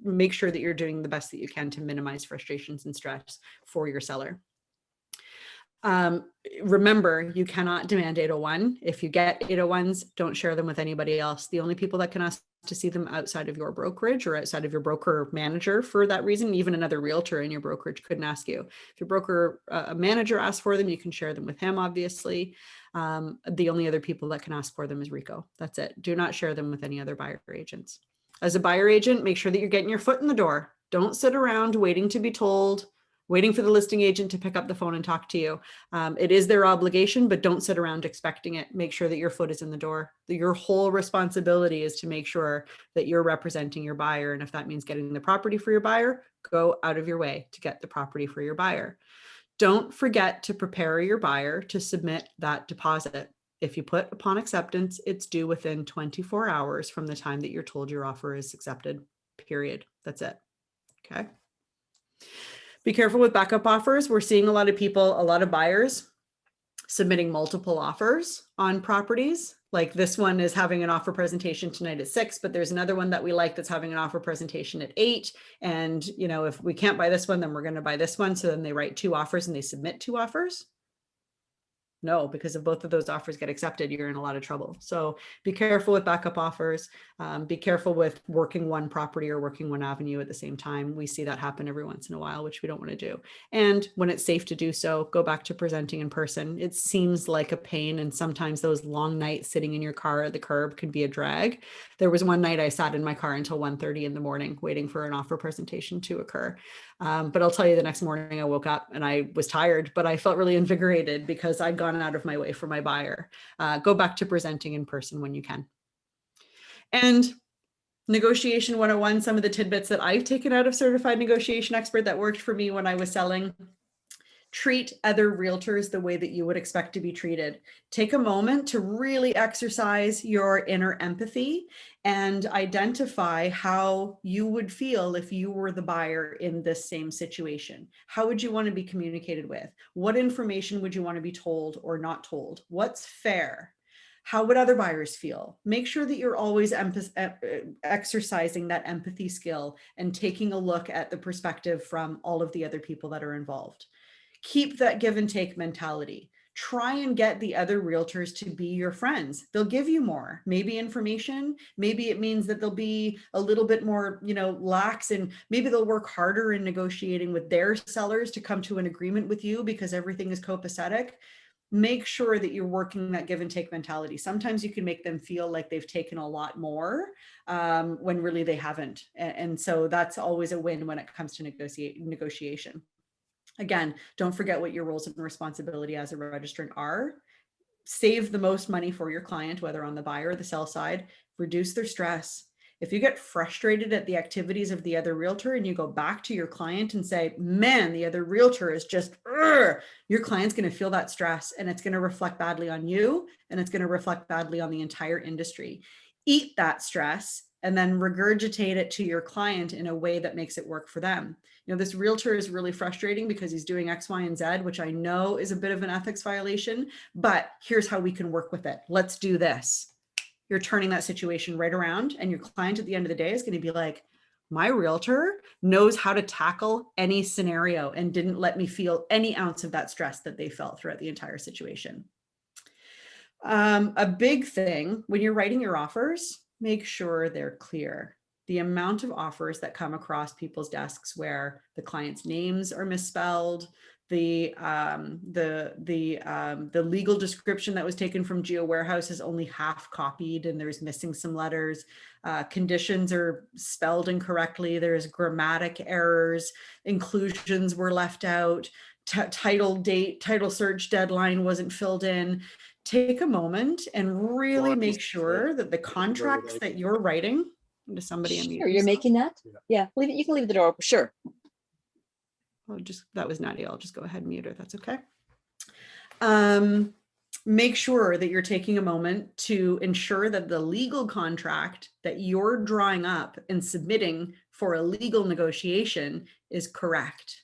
Make sure that you're doing the best that you can to minimize frustrations and stress for your seller. Remember, you cannot demand 801. If you get 801s, don't share them with anybody else. The only people that can ask to see them outside of your brokerage or outside of your broker manager for that reason, even another realtor in your brokerage couldn't ask you. If your broker manager asks for them, you can share them with him, obviously. The only other people that can ask for them is Rico. That's it. Do not share them with any other buyer agents. As a buyer agent, make sure that you're getting your foot in the door. Don't sit around waiting to be told, waiting for the listing agent to pick up the phone and talk to you. It is their obligation, but don't sit around expecting it. Make sure that your foot is in the door. Your whole responsibility is to make sure that you're representing your buyer. And if that means getting the property for your buyer, go out of your way to get the property for your buyer. Don't forget to prepare your buyer to submit that deposit. If you put upon acceptance, it's due within 24 hours from the time that you're told your offer is accepted, period. That's it. Okay. Be careful with backup offers. We're seeing a lot of buyers submitting multiple offers on properties. Like this one is having an offer presentation tonight at 6, but there's another one that we like that's having an offer presentation at 8. And, you know, if we can't buy this one, then we're going to buy this one. So then they write 2 offers and they submit 2 offers. No, because if both of those offers get accepted, you're in a lot of trouble. So be careful with backup offers. Be careful with working one property or working one avenue at the same time. We see that happen every once in a while, which we don't want to do. And when it's safe to do so, go back to presenting in person. It seems like a pain. And sometimes those long nights sitting in your car at the curb can be a drag. There was one night I sat in my car until 1:30 in the morning waiting for an offer presentation to occur. But I'll tell you, the next morning I woke up and I was tired, but I felt really invigorated because I'd gone out of my way for my buyer. Go back to presenting in person when you can. And negotiation 101, some of the tidbits that I've taken out of Certified Negotiation Expert that worked for me when I was selling. Treat other realtors the way that you would expect to be treated. Take a moment to really exercise your inner empathy and identify how you would feel if you were the buyer in this same situation. How would you want to be communicated with? What information would you want to be told or not told? What's fair? How would other buyers feel? Make sure that you're always exercising that empathy skill and taking a look at the perspective from all of the other people that are involved. Keep that give and take mentality. Try and get the other realtors to be your friends. They'll give you more, maybe information. Maybe it means that they'll be a little bit more, lax, and maybe they'll work harder in negotiating with their sellers to come to an agreement with you because everything is copacetic. Make sure that you're working that give and take mentality. Sometimes you can make them feel like they've taken a lot more when really they haven't. And so that's always a win when it comes to negotiation. Again, don't forget what your roles and responsibility as a registrant are. Save the most money for your client, whether on the buyer or the sell side. Reduce their stress. If you get frustrated at the activities of the other realtor and you go back to your client and say, man, the other realtor is just, your client's going to feel that stress and it's going to reflect badly on you and it's going to reflect badly on the entire industry. Eat that stress and then regurgitate it to your client in a way that makes it work for them. This realtor is really frustrating because he's doing X, Y, and Z, which I know is a bit of an ethics violation, but here's how we can work with it. Let's do this. You're turning that situation right around, and your client at the end of the day is going to be like, my realtor knows how to tackle any scenario and didn't let me feel any ounce of that stress that they felt throughout the entire situation. A big thing when you're writing your offers, make sure they're clear. The amount of offers that come across people's desks where the client's names are misspelled, The legal description that was taken from Geo Warehouse is only half copied and there's missing some letters. Conditions are spelled incorrectly. There's grammatic errors. Inclusions were left out. Title search deadline wasn't filled in. Take a moment and really make sure that the contracts that you're writing, does somebody unmute Sure, you're themselves? making that? Yeah, leave it, you can leave the door open, sure. That was Nadia. I'll just go ahead and mute her. That's okay. Make sure that you're taking a moment to ensure that the legal contract that you're drawing up and submitting for a legal negotiation is correct.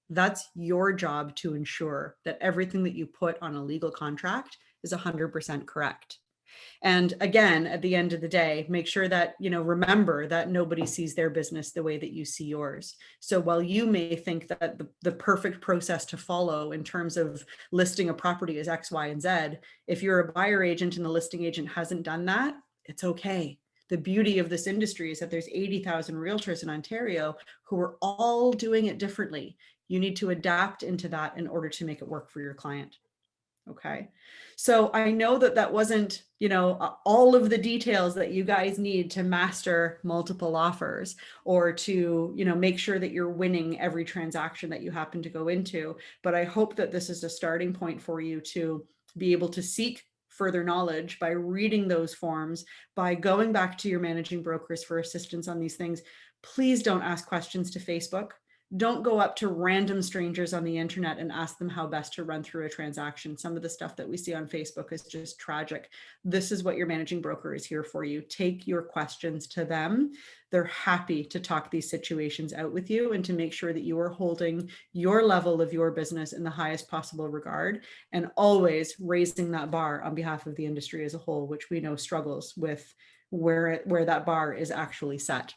That's your job to ensure that everything that you put on a legal contract is 100% correct. And again, at the end of the day, make sure that, remember that nobody sees their business the way that you see yours. So while you may think that the perfect process to follow in terms of listing a property is X, Y, and Z, if you're a buyer agent and the listing agent hasn't done that, it's okay. The beauty of this industry is that there's 80,000 realtors in Ontario who are all doing it differently. You need to adapt into that in order to make it work for your client. Okay. So I know that wasn't, all of the details that you guys need to master multiple offers or to, make sure that you're winning every transaction that you happen to go into. But I hope that this is a starting point for you to be able to seek further knowledge by reading those forms, by going back to your managing brokers for assistance on these things. Please don't ask questions to Facebook. Don't go up to random strangers on the internet and ask them how best to run through a transaction. Some of the stuff that we see on Facebook is just tragic. This is what your managing broker is here for you. Take your questions to them. They're happy to talk these situations out with you and to make sure that you are holding your level of your business in the highest possible regard and always raising that bar on behalf of the industry as a whole, which we know struggles with where that bar is actually set.